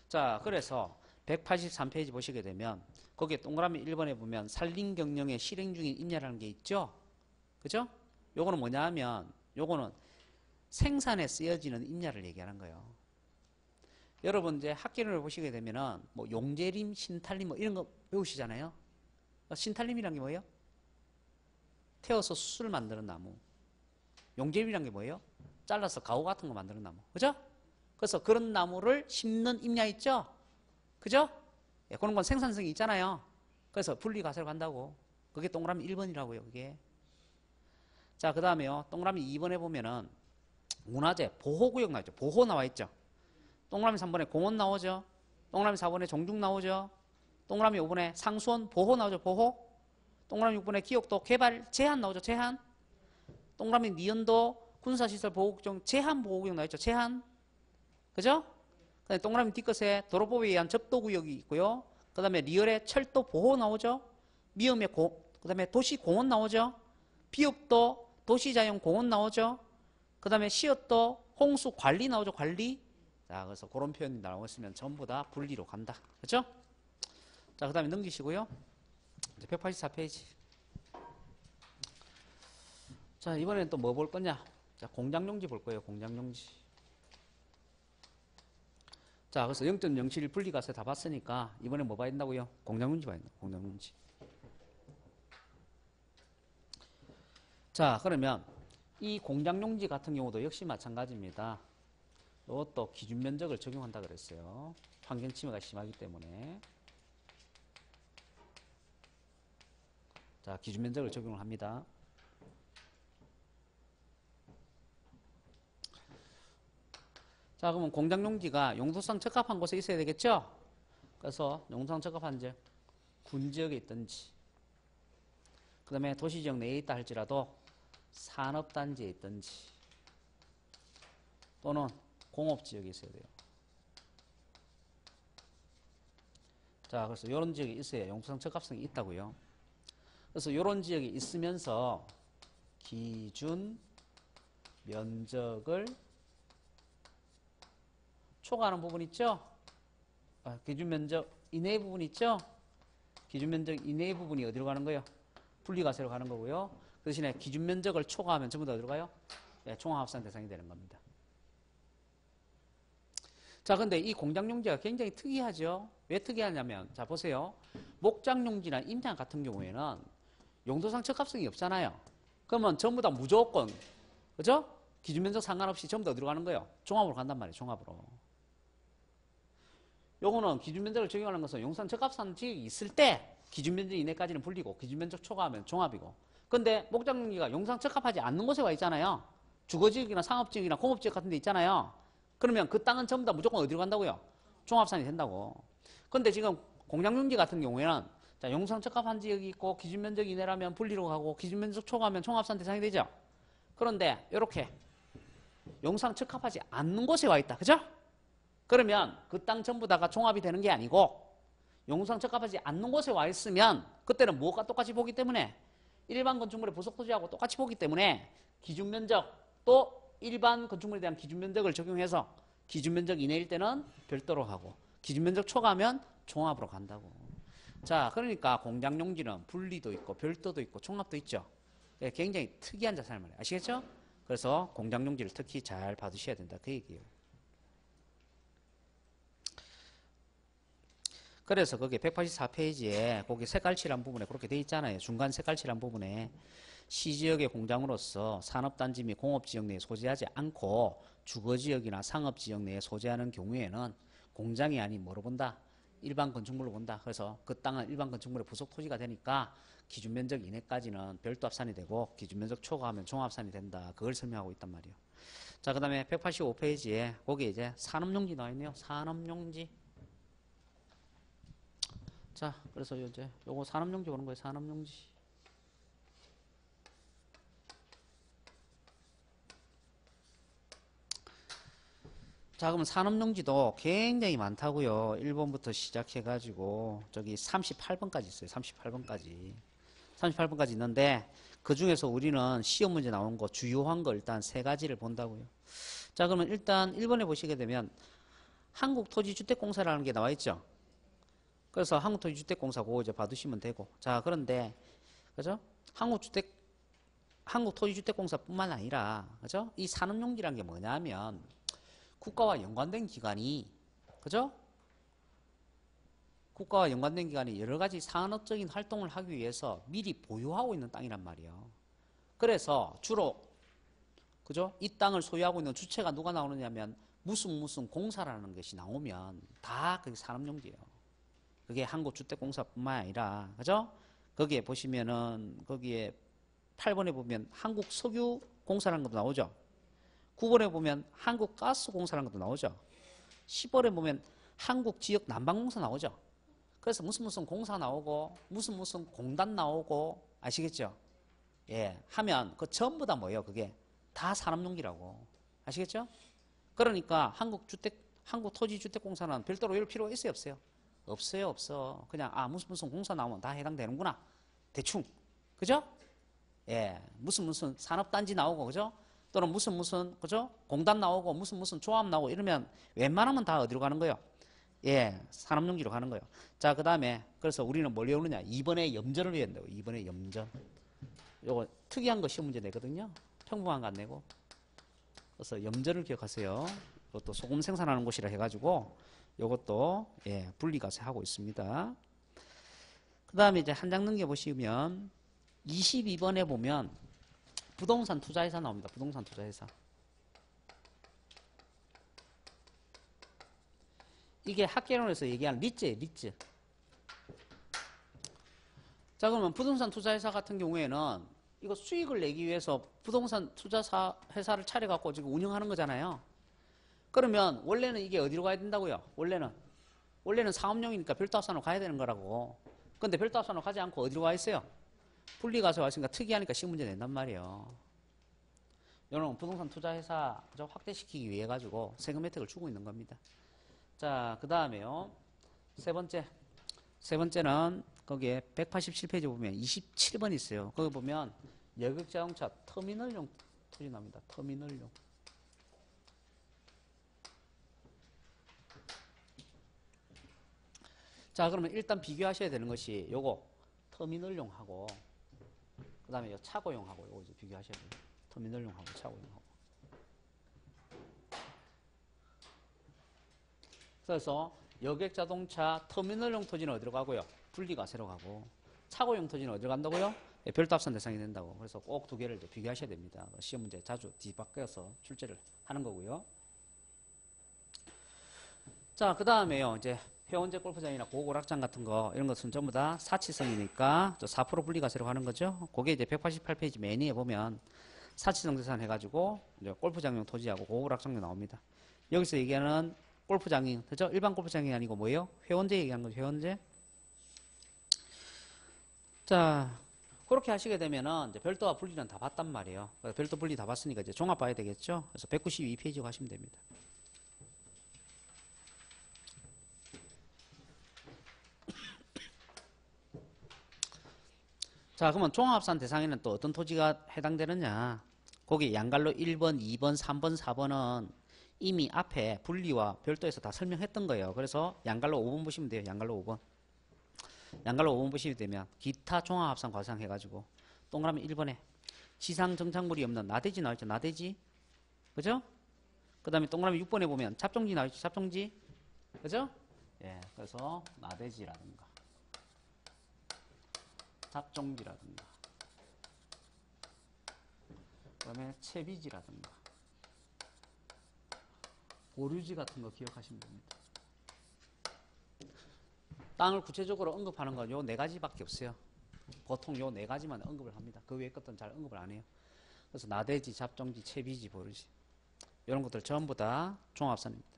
자, 그래서 183페이지 보시게 되면 거기에 동그라미 1번에 보면 산림경영의 실행 중인 임야라는 게 있죠. 그죠? 요거는 뭐냐 하면 요거는 생산에 쓰여지는 임야를 얘기하는 거예요. 여러분 이제 학기를 보시게 되면은 뭐 용재림, 신탈림 뭐 이런 거 배우시잖아요. 신탈림이란 게 뭐예요? 태워서 수술 만드는 나무. 용재림이란 게 뭐예요? 잘라서 가구 같은 거 만드는 나무. 그죠? 그래서 그런 나무를 심는 임야 있죠? 그죠? 예, 그런 건 생산성이 있잖아요. 그래서 분리과세로 간다고. 그게 동그라미 1번이라고요, 그게. 자, 그 다음에요. 동그라미 2번에 보면은 문화재, 보호구역 나와 있죠. 보호 나와 있죠. 동그라미 3번에 공원 나오죠. 동그라미 4번에 종중 나오죠. 동그라미 5번에 상수원, 보호 나오죠. 보호. 동그라미 6번에 기억도, 개발, 제한 나오죠. 제한. 동그라미 니은도, 군사시설 보호구역, 제한 보호구역 나와 있죠. 제한. 그죠? 동그라미 뒤끝에 도로법에 의한 접도구역이 있고요. 그 다음에 리얼에 철도 보호 나오죠. 미음에 그 다음에 도시공원 나오죠. 비읍도 도시자연공원 나오죠. 그 다음에 시읍도 홍수관리 나오죠. 관리. 자, 그래서 그런 표현이 나오고 있으면 전부 다 분리로 간다. 그렇죠? 자, 그 다음에 넘기시고요. 이제 184페이지. 자, 이번에는 또 뭐 볼 거냐? 자, 공장용지 볼 거예요. 공장용지. 자, 그래서 0.071 분리가세 다 봤으니까 이번에 뭐 봐야 된다고요? 공량용지 봐야 된다. 공량용지. 자, 그러면 이 공량용지 같은 경우도 역시 마찬가지입니다. 이것도 기준 면적을 적용한다 그랬어요. 환경 침해가 심하기 때문에. 자, 기준 면적을 적용을 합니다. 자, 그러면 공장용지가 용도상 적합한 곳에 있어야 되겠죠? 그래서 용도상 적합한 즉 군지역에 있든지, 그 다음에 도시지역 내에 있다 할지라도 산업단지에 있든지 또는 공업지역에 있어야 돼요. 자, 그래서 이런 지역에 있어야 용도상 적합성이 있다고요. 그래서 이런 지역에 있으면서 기준 면적을 초과하는 부분 있죠? 기준 면적 이내의 부분 있죠? 기준 면적 이내의 부분이 어디로 가는 거예요? 분리가세로 가는 거고요. 그 대신에 기준 면적을 초과하면 전부 다 어디로 가요? 네, 종합합산 대상이 되는 겁니다. 자, 근데 이 공장용지가 굉장히 특이하죠? 왜 특이하냐면, 자, 보세요. 목장용지나 임장 같은 경우에는 용도상 적합성이 없잖아요. 그러면 전부 다 무조건, 그죠? 기준 면적 상관없이 전부 다 어디로 가는 거예요? 종합으로 간단 말이에요, 종합으로. 요거는 기준 면적을 적용하는 것은 용산 적합산 지역이 있을 때 기준 면적 이내까지는 분리고 기준 면적 초과하면 종합이고. 근데 목장용지가 용산 적합하지 않는 곳에 와 있잖아요. 주거지역이나 상업지역이나 공업지역 같은 데 있잖아요. 그러면 그 땅은 전부 다 무조건 어디로 간다고요? 종합산이 된다고. 근데 지금 공장용지 같은 경우에는 자, 용산 적합한 지역이 있고 기준 면적 이내라면 분리로 가고 기준 면적 초과하면 종합산 대상이 되죠. 그런데 이렇게 용산 적합하지 않는 곳에 와 있다. 그죠? 그러면 그 땅 전부 다가 종합이 되는 게 아니고 용상 적합하지 않는 곳에 와 있으면 그때는 무엇과 똑같이 보기 때문에 일반 건축물의 부속 토지하고 똑같이 보기 때문에 기준 면적 또 일반 건축물에 대한 기준 면적을 적용해서 기준 면적 이내일 때는 별도로 하고 기준 면적 초과하면 종합으로 간다고. 자, 그러니까 공장용지는 분리도 있고 별도도 있고 종합도 있죠. 네, 굉장히 특이한 자산을 말이에요. 아시겠죠? 그래서 공장용지를 특히 잘 봐두셔야 된다. 그 얘기예요. 그래서 거기 184페이지에 거기 색깔칠한 부분에 그렇게 돼 있잖아요. 중간 색깔칠한 부분에 시지역의 공장으로서 산업단지 및 공업지역 내에 소재하지 않고 주거지역이나 상업지역 내에 소재하는 경우에는 공장이 아닌 뭐로 본다? 일반 건축물로 본다. 그래서 그 땅은 일반 건축물의 부속 토지가 되니까 기준면적 이내까지는 별도 합산이 되고 기준면적 초과하면 종합산이 된다. 그걸 설명하고 있단 말이에요. 자, 그 다음에 185페이지에 거기에 이제 산업용지 나와 있네요. 산업용지. 자, 그래서 이제 요거 산업용지 오는 거예요. 산업용지. 자, 그러면 산업용지도 굉장히 많다고요. 1번부터 시작해가지고 저기 38번까지 있어요. 38번까지. 38번까지 있는데 그 중에서 우리는 시험 문제 나온 거 주요한 거 일단 세 가지를 본다고요. 자, 그러면 일단 1번에 보시게 되면 한국토지주택공사라는 게 나와 있죠. 그래서 한국토지주택공사 그거 이제 받으시면 되고. 자, 그런데 그죠? 한국토지주택공사뿐만 아니라 그죠? 이 산업용지라는 게 뭐냐면 국가와 연관된 기관이 그죠? 국가와 연관된 기관이 여러 가지 산업적인 활동을 하기 위해서 미리 보유하고 있는 땅이란 말이에요. 그래서 주로 그죠? 이 땅을 소유하고 있는 주체가 누가 나오느냐면 무슨 공사라는 것이 나오면 다 그게 산업용지예요. 그게 한국주택공사뿐만 아니라 그죠? 거기에 보시면은 거기에 8번에 보면 한국석유공사라는 것도 나오죠. 9번에 보면 한국가스공사라는 것도 나오죠. 10번에 보면 한국지역난방공사 나오죠. 그래서 무슨 공사 나오고 무슨 공단 나오고 아시겠죠? 예, 하면 그 전부 다 뭐예요? 그게 다 산업용지라고. 아시겠죠? 그러니까 한국토지주택공사는 별도로 이럴 필요가 있어요, 없어요? 없어요, 없어. 그냥 무슨 공사 나오면 다 해당되는구나. 대충. 그죠? 예, 무슨 산업단지 나오고 그죠? 또는 무슨 그죠? 공단 나오고 무슨 조합 나오고 이러면 웬만하면 다 어디로 가는 거예요? 예, 산업용지로 가는 거예요. 자, 그 다음에 그래서 우리는 뭘 외우느냐? 2번에 염전을 외워야 된다고. 2번에 염전. 요거 특이한 거 시험 문제 내거든요. 평범한 거 안 내고. 그래서 염전을 기억하세요. 그것도 소금 생산하는 곳이라 해가지고 요것도 예, 분리과세 하고 있습니다. 그 다음에 이제 한 장 넘겨보시면 22번에 보면 부동산 투자회사 나옵니다. 부동산 투자회사. 이게 학개론에서 얘기하는 리츠예요. 리츠. 자, 그러면 부동산 투자회사 같은 경우에는 이거 수익을 내기 위해서 부동산 투자사 회사를 차려갖고 지금 운영하는 거잖아요. 그러면 원래는 이게 어디로 가야 된다고요? 원래는 사업용이니까 별도합산으로 가야 되는 거라고. 근데 별도합산으로 가지 않고 어디로 가 있어요? 분리과세 왔으니까 특이하니까 시험 문제 낸단 말이에요. 이런 부동산 투자회사 확대시키기 위해 가지고 세금 혜택을 주고 있는 겁니다. 자, 그 다음에요. 세 번째는 거기에 187페이지 보면 27번 있어요. 거기 보면 여객자동차 터미널용 토지 나옵니다. 터미널용. 자, 그러면 일단 비교하셔야 되는 것이 요거 터미널용하고 그 다음에 요 차고용하고 요거 이제 비교하셔야 돼요. 터미널용하고 차고용하고. 그래서 여객자동차 터미널용 토지는 어디로 가고요? 분리과세로 가고 차고용 토지는 어디로 간다고요? 예, 별도합산 대상이 된다고. 그래서 꼭 두 개를 이제 비교하셔야 됩니다. 시험 문제 자주 뒤바뀌어서 출제를 하는 거고요. 자, 그 다음에요. 이제 회원제 골프장이나 고고락장 같은 거 이런 것은 전부 다 사치성이니까 4% 분리과세로 하는 거죠. 그게 이제 188페이지 맨 위에 보면 사치성 재산 해가지고 이제 골프장용 토지하고 고고락장도 나옵니다. 여기서 얘기하는 골프장이 그죠? 일반 골프장이 아니고 뭐예요? 회원제 얘기하는 거죠. 회원제. 자, 그렇게 하시게 되면은 이제 별도와 분리는 다 봤단 말이에요. 별도 분리 다 봤으니까 이제 종합 봐야 되겠죠. 그래서 192페이지 가시면 됩니다. 자, 그러면 종합산 대상에는 또 어떤 토지가 해당되느냐? 거기 양갈로 1번, 2번, 3번, 4번은 이미 앞에 분리와 별도에서 다 설명했던 거예요. 그래서 양갈로 5번 보시면 돼요. 양갈로 5번. 양갈로 5번 보시면 되면 기타 종합합산 과세상 해가지고 동그라미 1번에 지상 정착물이 없는 나대지 나와있죠. 나대지. 그죠? 그 다음에 동그라미 6번에 보면 잡종지 나와있죠. 잡종지. 그죠? 예, 그래서 나대지라든가 잡종지라든가 그 다음에 채비지라든가 보류지 같은 거 기억하시면 됩니다. 땅을 구체적으로 언급하는 건 요 네 가지밖에 없어요. 보통 요 네 가지만 언급을 합니다. 그 외의 것들은 잘 언급을 안 해요. 그래서 나대지, 잡종지, 채비지, 보류지 이런 것들 전부 다 종합산입니다.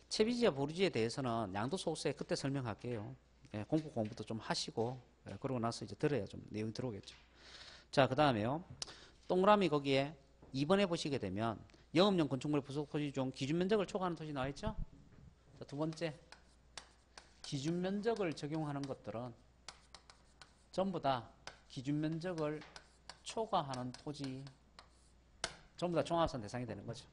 채비지와 보류지에 대해서는 양도소득세 그때 설명할게요. 예, 공부도 좀 하시고 예, 그러고 나서 이제 들어야 좀 내용이 들어오겠죠. 자, 그 다음에요. 동그라미 거기에 2번에 보시게 되면 영업용 건축물의 부속 토지 중 기준 면적을 초과하는 토지 나와있죠? 자, 두 번째. 기준 면적을 적용하는 것들은 전부 다 기준 면적을 초과하는 토지 전부 다 종합산 대상이 되는 거죠.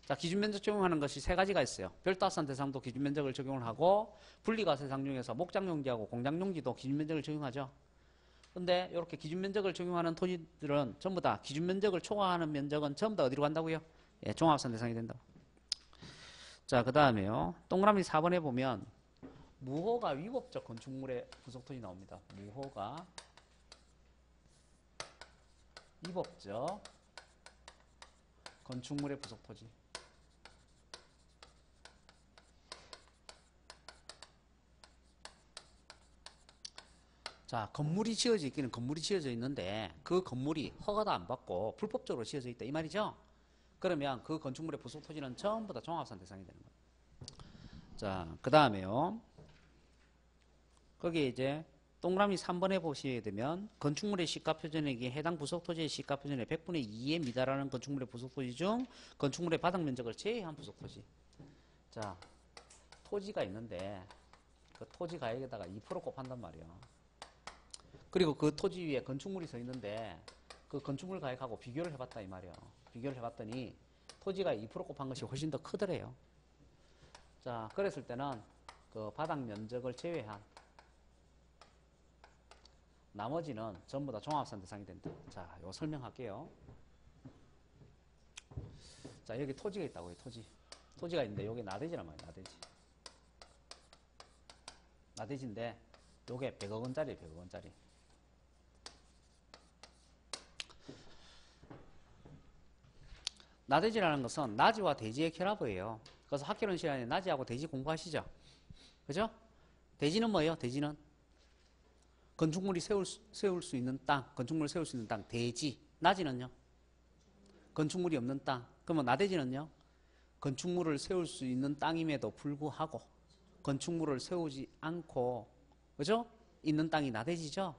자, 기준 면적 적용하는 것이 세 가지가 있어요. 별도합산 대상도 기준 면적을 적용을 하고 분리과세상 중에서 목장용지하고 공장용지도 기준 면적을 적용하죠. 근데 이렇게 기준 면적을 적용하는 토지들은 전부 다 기준 면적을 초과하는 면적은 전부 다 어디로 간다고요? 예, 종합산 대상이 된다고. 자, 그 다음에요. 동그라미 4번에 보면 무허가 위법적 건축물의 부속토지 나옵니다. 무허가 위법적 건축물의 부속토지. 자, 건물이 지어져 있기는 건물이 지어져 있는데 그 건물이 허가도 안 받고 불법적으로 지어져 있다 이 말이죠. 그러면 그 건축물의 부속토지는 전부 다 종합산 대상이 되는 거예요. 자, 그 다음에요. 거기에 이제 동그라미 3번에 보시게 되면 건축물의 시가표준액이 해당 부속토지의 시가표준의 100분의 2에 미달하는 건축물의 부속토지 중 건축물의 바닥면적을 제외한 부속토지. 자, 토지가 있는데 그 토지 가액에다가 2% 곱한단 말이에요. 그리고 그 토지 위에 건축물이 서 있는데 그 건축물 가액하고 비교를 해봤다 이 말이에요. 비교를 해봤더니 토지가 2% 곱한 것이 훨씬 더 크더래요. 자, 그랬을 때는 그 바닥 면적을 제외한 나머지는 전부 다 종합산 대상이 된다. 자, 이거 설명할게요. 자, 여기 토지가 있다고요, 토지. 토지가 있는데 요게 나대지란 말이야. 나대지. 나대지인데 요게 100억 원짜리 100억 원짜리. 나대지라는 것은 나지와 대지의 결합이에요. 그래서 학교론 시간에 나지하고 대지 공부하시죠. 그죠? 대지는 뭐예요? 대지는 건축물이 세울 수 있는 땅, 건축물을 세울 수 있는 땅, 대지. 나지는요? 건축물이 없는 땅. 그러면 나대지는요? 건축물을 세울 수 있는 땅임에도 불구하고 건축물을 세우지 않고, 그죠? 있는 땅이 나대지죠?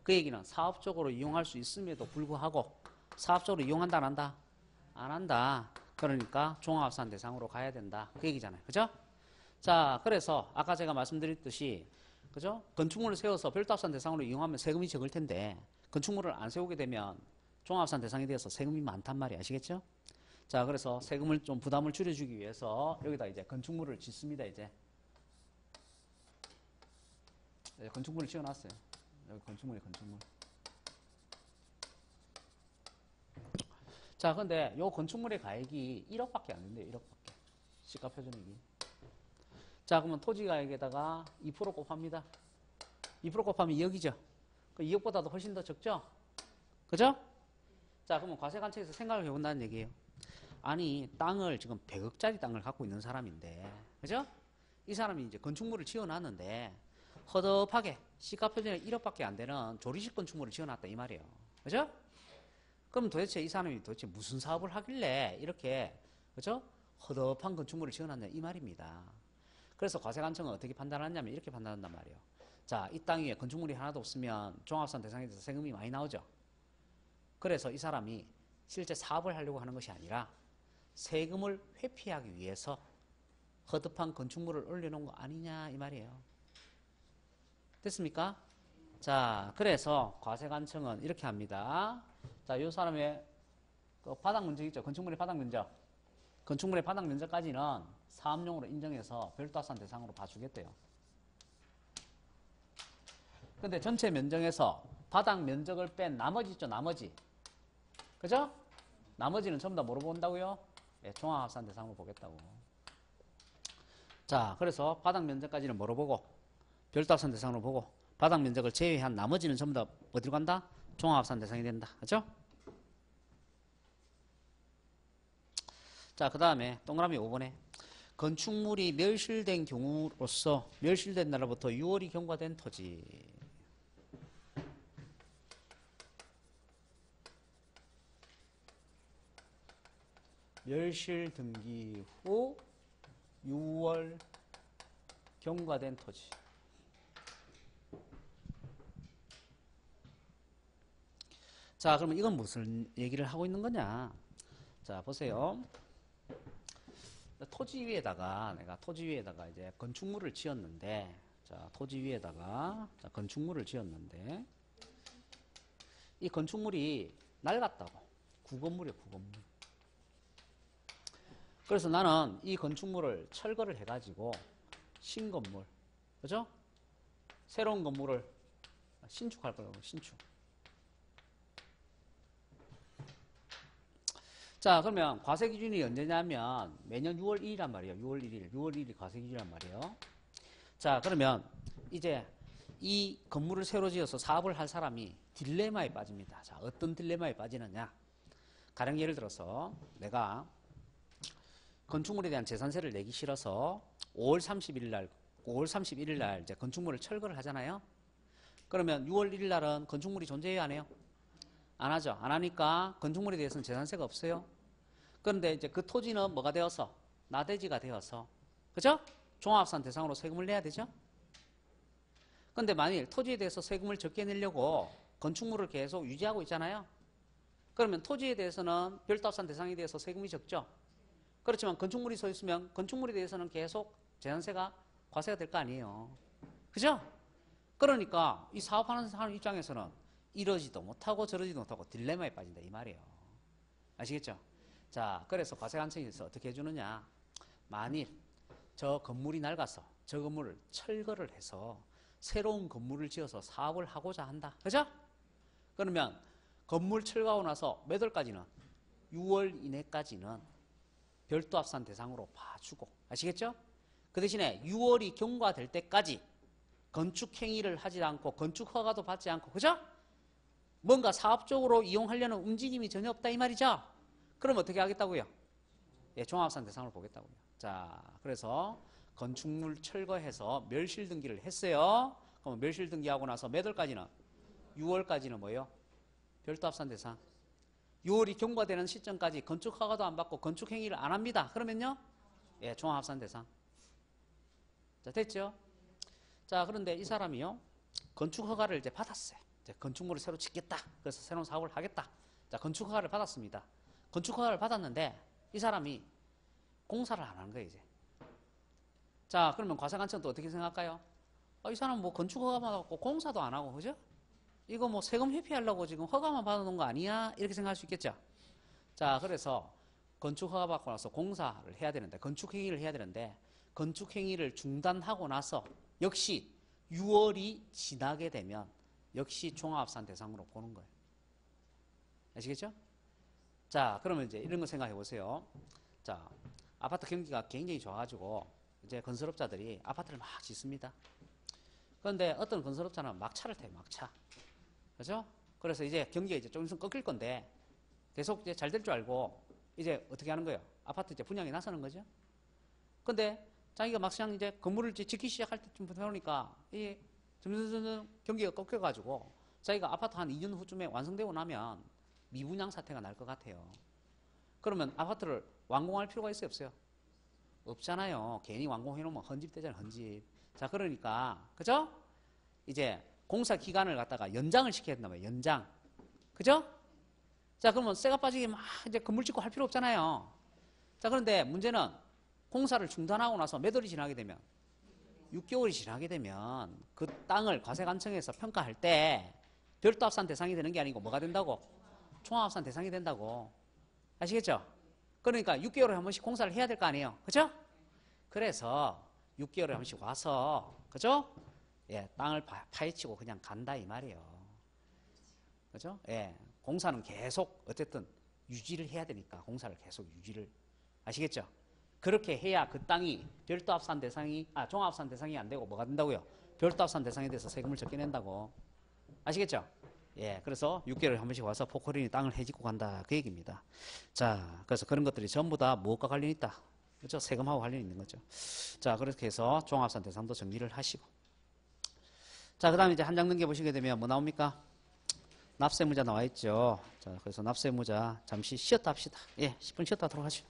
그 얘기는 사업적으로 이용할 수 있음에도 불구하고 사업적으로 이용한다, 안 한다? 안 한다. 그러니까 종합산 대상으로 가야 된다. 그 얘기잖아요. 그죠? 자, 그래서 아까 제가 말씀드렸듯이, 그죠? 건축물을 세워서 별도합산 대상으로 이용하면 세금이 적을 텐데 건축물을 안 세우게 되면 종합산 대상이 되어서 세금이 많단 말이에요. 아시겠죠? 자, 그래서 세금을 좀 부담을 줄여주기 위해서 여기다 이제 건축물을 짓습니다. 이제 건축물을 지어놨어요. 여기 건축물. 자, 근데 요 건축물의 가액이 1억밖에 안 된대요. 1억밖에. 시가 표준액이. 자, 그러면 토지 가액에다가 2% 곱합니다. 2% 곱하면 2억이죠. 그 2억보다도 훨씬 더 적죠? 그죠? 자, 그러면 과세관청에서 생각을 해본다는 얘기예요. 아니, 땅을 지금 100억짜리 땅을 갖고 있는 사람인데, 그죠? 이 사람이 이제 건축물을 지어놨는데 허접하게 시가 표준액 1억밖에 안 되는 조리식 건축물을 지어놨다 이 말이에요. 그죠? 그럼 도대체 이 사람이 도대체 무슨 사업을 하길래 이렇게, 그죠? 허접한 건축물을 지어놨냐 이 말입니다. 그래서 과세관청은 어떻게 판단하냐면 이렇게 판단한단 말이에요. 자, 이 땅 위에 건축물이 하나도 없으면 종합산 대상에 대해서 세금이 많이 나오죠. 그래서 이 사람이 실제 사업을 하려고 하는 것이 아니라 세금을 회피하기 위해서 허접한 건축물을 올려놓은 거 아니냐 이 말이에요. 됐습니까? 자, 그래서 과세관청은 이렇게 합니다. 자, 이 사람의 그 바닥 면적 있죠? 건축물의 바닥 면적. 건축물의 바닥 면적까지는 사업용으로 인정해서 별도합산 대상으로 봐주겠대요. 근데 전체 면적에서 바닥 면적을 뺀 나머지 있죠? 나머지. 그죠? 나머지는 전부 다 뭐로 본다고요? 예, 종합합산 대상으로 보겠다고. 자, 그래서 바닥 면적까지는 뭐로 보고? 별도합산 대상으로 보고 바닥 면적을 제외한 나머지는 전부 다 어디로 간다? 종합합산 대상이 된다. 그죠? 자, 그 다음에 동그라미 5번에 건축물이 멸실된 경우로서 멸실된 날로부터 6월이 경과된 토지. 멸실 등기 후 6월 경과된 토지. 자, 그러면 이건 무슨 얘기를 하고 있는 거냐? 자, 보세요. 토지 위에다가 내가 토지 위에다가 이제 건축물을 지었는데, 자, 토지 위에다가 자, 건축물을 지었는데 이 건축물이 낡았다고. 구건물이에요, 구건물. 그래서 나는 이 건축물을 철거를 해가지고 신건물, 그죠? 새로운 건물을 신축할 거라고, 신축. 자, 그러면 과세 기준이 언제냐면 매년 6월 1일이란 말이에요. 6월 1일. 6월 1일이 과세 기준이란 말이에요. 자, 그러면 이제 이 건물을 새로 지어서 사업을 할 사람이 딜레마에 빠집니다. 자, 어떤 딜레마에 빠지느냐? 가령 예를 들어서 내가 건축물에 대한 재산세를 내기 싫어서 5월 31일 날 이제 건축물을 철거를 하잖아요. 그러면 6월 1일 날은 건축물이 존재해야 안 해요? 안 하죠. 안 하니까 건축물에 대해서는 재산세가 없어요. 그런데 이제 그 토지는 뭐가 되어서? 나대지가 되어서. 그죠? 종합산 대상으로 세금을 내야 되죠? 근데 만일 토지에 대해서 세금을 적게 내려고 건축물을 계속 유지하고 있잖아요. 그러면 토지에 대해서는 별도합산 대상에 대해서 세금이 적죠. 그렇지만 건축물이 서 있으면 건축물에 대해서는 계속 재산세가 과세가 될 거 아니에요. 그죠? 그러니까 이 사업하는 사람 입장에서는 이러지도 못하고 저러지도 못하고 딜레마에 빠진다 이 말이에요. 아시겠죠? 자, 그래서 과세관청에서 어떻게 해주느냐? 만일 저 건물이 낡아서 저 건물을 철거를 해서 새로운 건물을 지어서 사업을 하고자 한다. 그죠? 그러면 건물 철거하고 나서 몇 월까지는? 6월 이내까지는 별도 합산 대상으로 봐주고. 아시겠죠? 그 대신에 6월이 경과될 때까지 건축 행위를 하지 않고 건축 허가도 받지 않고, 그죠? 뭔가 사업적으로 이용하려는 움직임이 전혀 없다 이 말이죠. 그럼 어떻게 하겠다고요? 예, 종합합산 대상으로 보겠다고요. 자, 그래서 건축물 철거해서 멸실 등기를 했어요. 그럼 멸실 등기하고 나서 몇 월까지는? 6월까지는 뭐예요? 별도 합산 대상. 6월이 경과되는 시점까지 건축 허가도 안 받고 건축 행위를 안 합니다. 그러면요? 예, 종합합산 대상. 자, 됐죠? 자, 그런데 이 사람이요, 건축 허가를 이제 받았어요. 이제 건축물을 새로 짓겠다. 그래서 새로운 사업을 하겠다. 자, 건축 허가를 받았습니다. 건축 허가를 받았는데 이 사람이 공사를 안 하는 거예요, 이제. 자, 그러면 과세관청은 또 어떻게 생각할까요? 이 사람 뭐 건축 허가만 받고 공사도 안 하고, 그죠? 이거 뭐 세금 회피하려고 지금 허가만 받아놓은 거 아니야? 이렇게 생각할 수 있겠죠? 자, 그래서 건축 허가 받고 나서 공사를 해야 되는데, 건축 행위를 해야 되는데, 건축 행위를 중단하고 나서 역시 6월이 지나게 되면 역시 종합합산 대상으로 보는 거예요. 아시겠죠? 자, 그러면 이제 이런 거 생각해 보세요. 자, 아파트 경기가 굉장히 좋아가지고 이제 건설업자들이 아파트를 막 짓습니다. 그런데 어떤 건설업자는 막차를 타요, 막차. 그죠? 그래서 이제 경기가 이제 좀 있으면 꺾일 건데 계속 이제 잘 될 줄 알고 이제 어떻게 하는 거예요? 아파트 이제 분양에 나서는 거죠. 근데 자기가 막상 이제 건물을 짓기 시작할 때쯤 보니까 이 점점 경기가 꺾여가지고 자기가 아파트 한 2년 후쯤에 완성되고 나면 미분양 사태가 날 것 같아요. 그러면 아파트를 완공할 필요가 있어요, 없어요? 없잖아요. 괜히 완공해놓으면 헌집되잖아요, 헌집. 자, 그러니까, 그죠? 이제 공사 기간을 갖다가 연장을 시켜야 된단 말이에요, 연장. 그죠? 자, 그러면 쇠가 빠지게 막 이제 건물 짓고 할 필요 없잖아요. 자, 그런데 문제는 공사를 중단하고 나서 몇 월이 지나게 되면 6개월이 지나게 되면 그 땅을 과세관청에서 평가할 때 별도 합산 대상이 되는 게 아니고 뭐가 된다고? 종합합산 대상이 된다고. 아시겠죠? 그러니까 6개월에 한 번씩 공사를 해야 될 거 아니에요. 그죠? 그래서 6개월에 한 번씩 와서, 그죠? 예, 땅을 파헤치고 그냥 간다 이 말이에요. 그죠? 예, 공사는 계속 어쨌든 유지를 해야 되니까 공사를 계속 유지를. 아시겠죠? 그렇게 해야 그 땅이 별도 합산 대상이, 종합합산 대상이 안 되고 뭐가 된다고요? 별도 합산 대상에 대해서 세금을 적게 낸다고. 아시겠죠? 예, 그래서 6개월에 한 번씩 와서 포크린이 땅을 해짓고 간다 그 얘기입니다. 자, 그래서 그런 것들이 전부 다 무엇과 관련이 있다? 그렇죠? 세금하고 관련이 있는 거죠. 자, 그렇게 해서 종합합산 대상도 정리를 하시고. 자, 그 다음에 이제 한 장 넘겨보시게 되면 뭐 나옵니까? 납세무자 나와 있죠. 자, 그래서 납세무자 잠시 쉬었다 합시다. 예, 10분 쉬었다 하도록 하죠.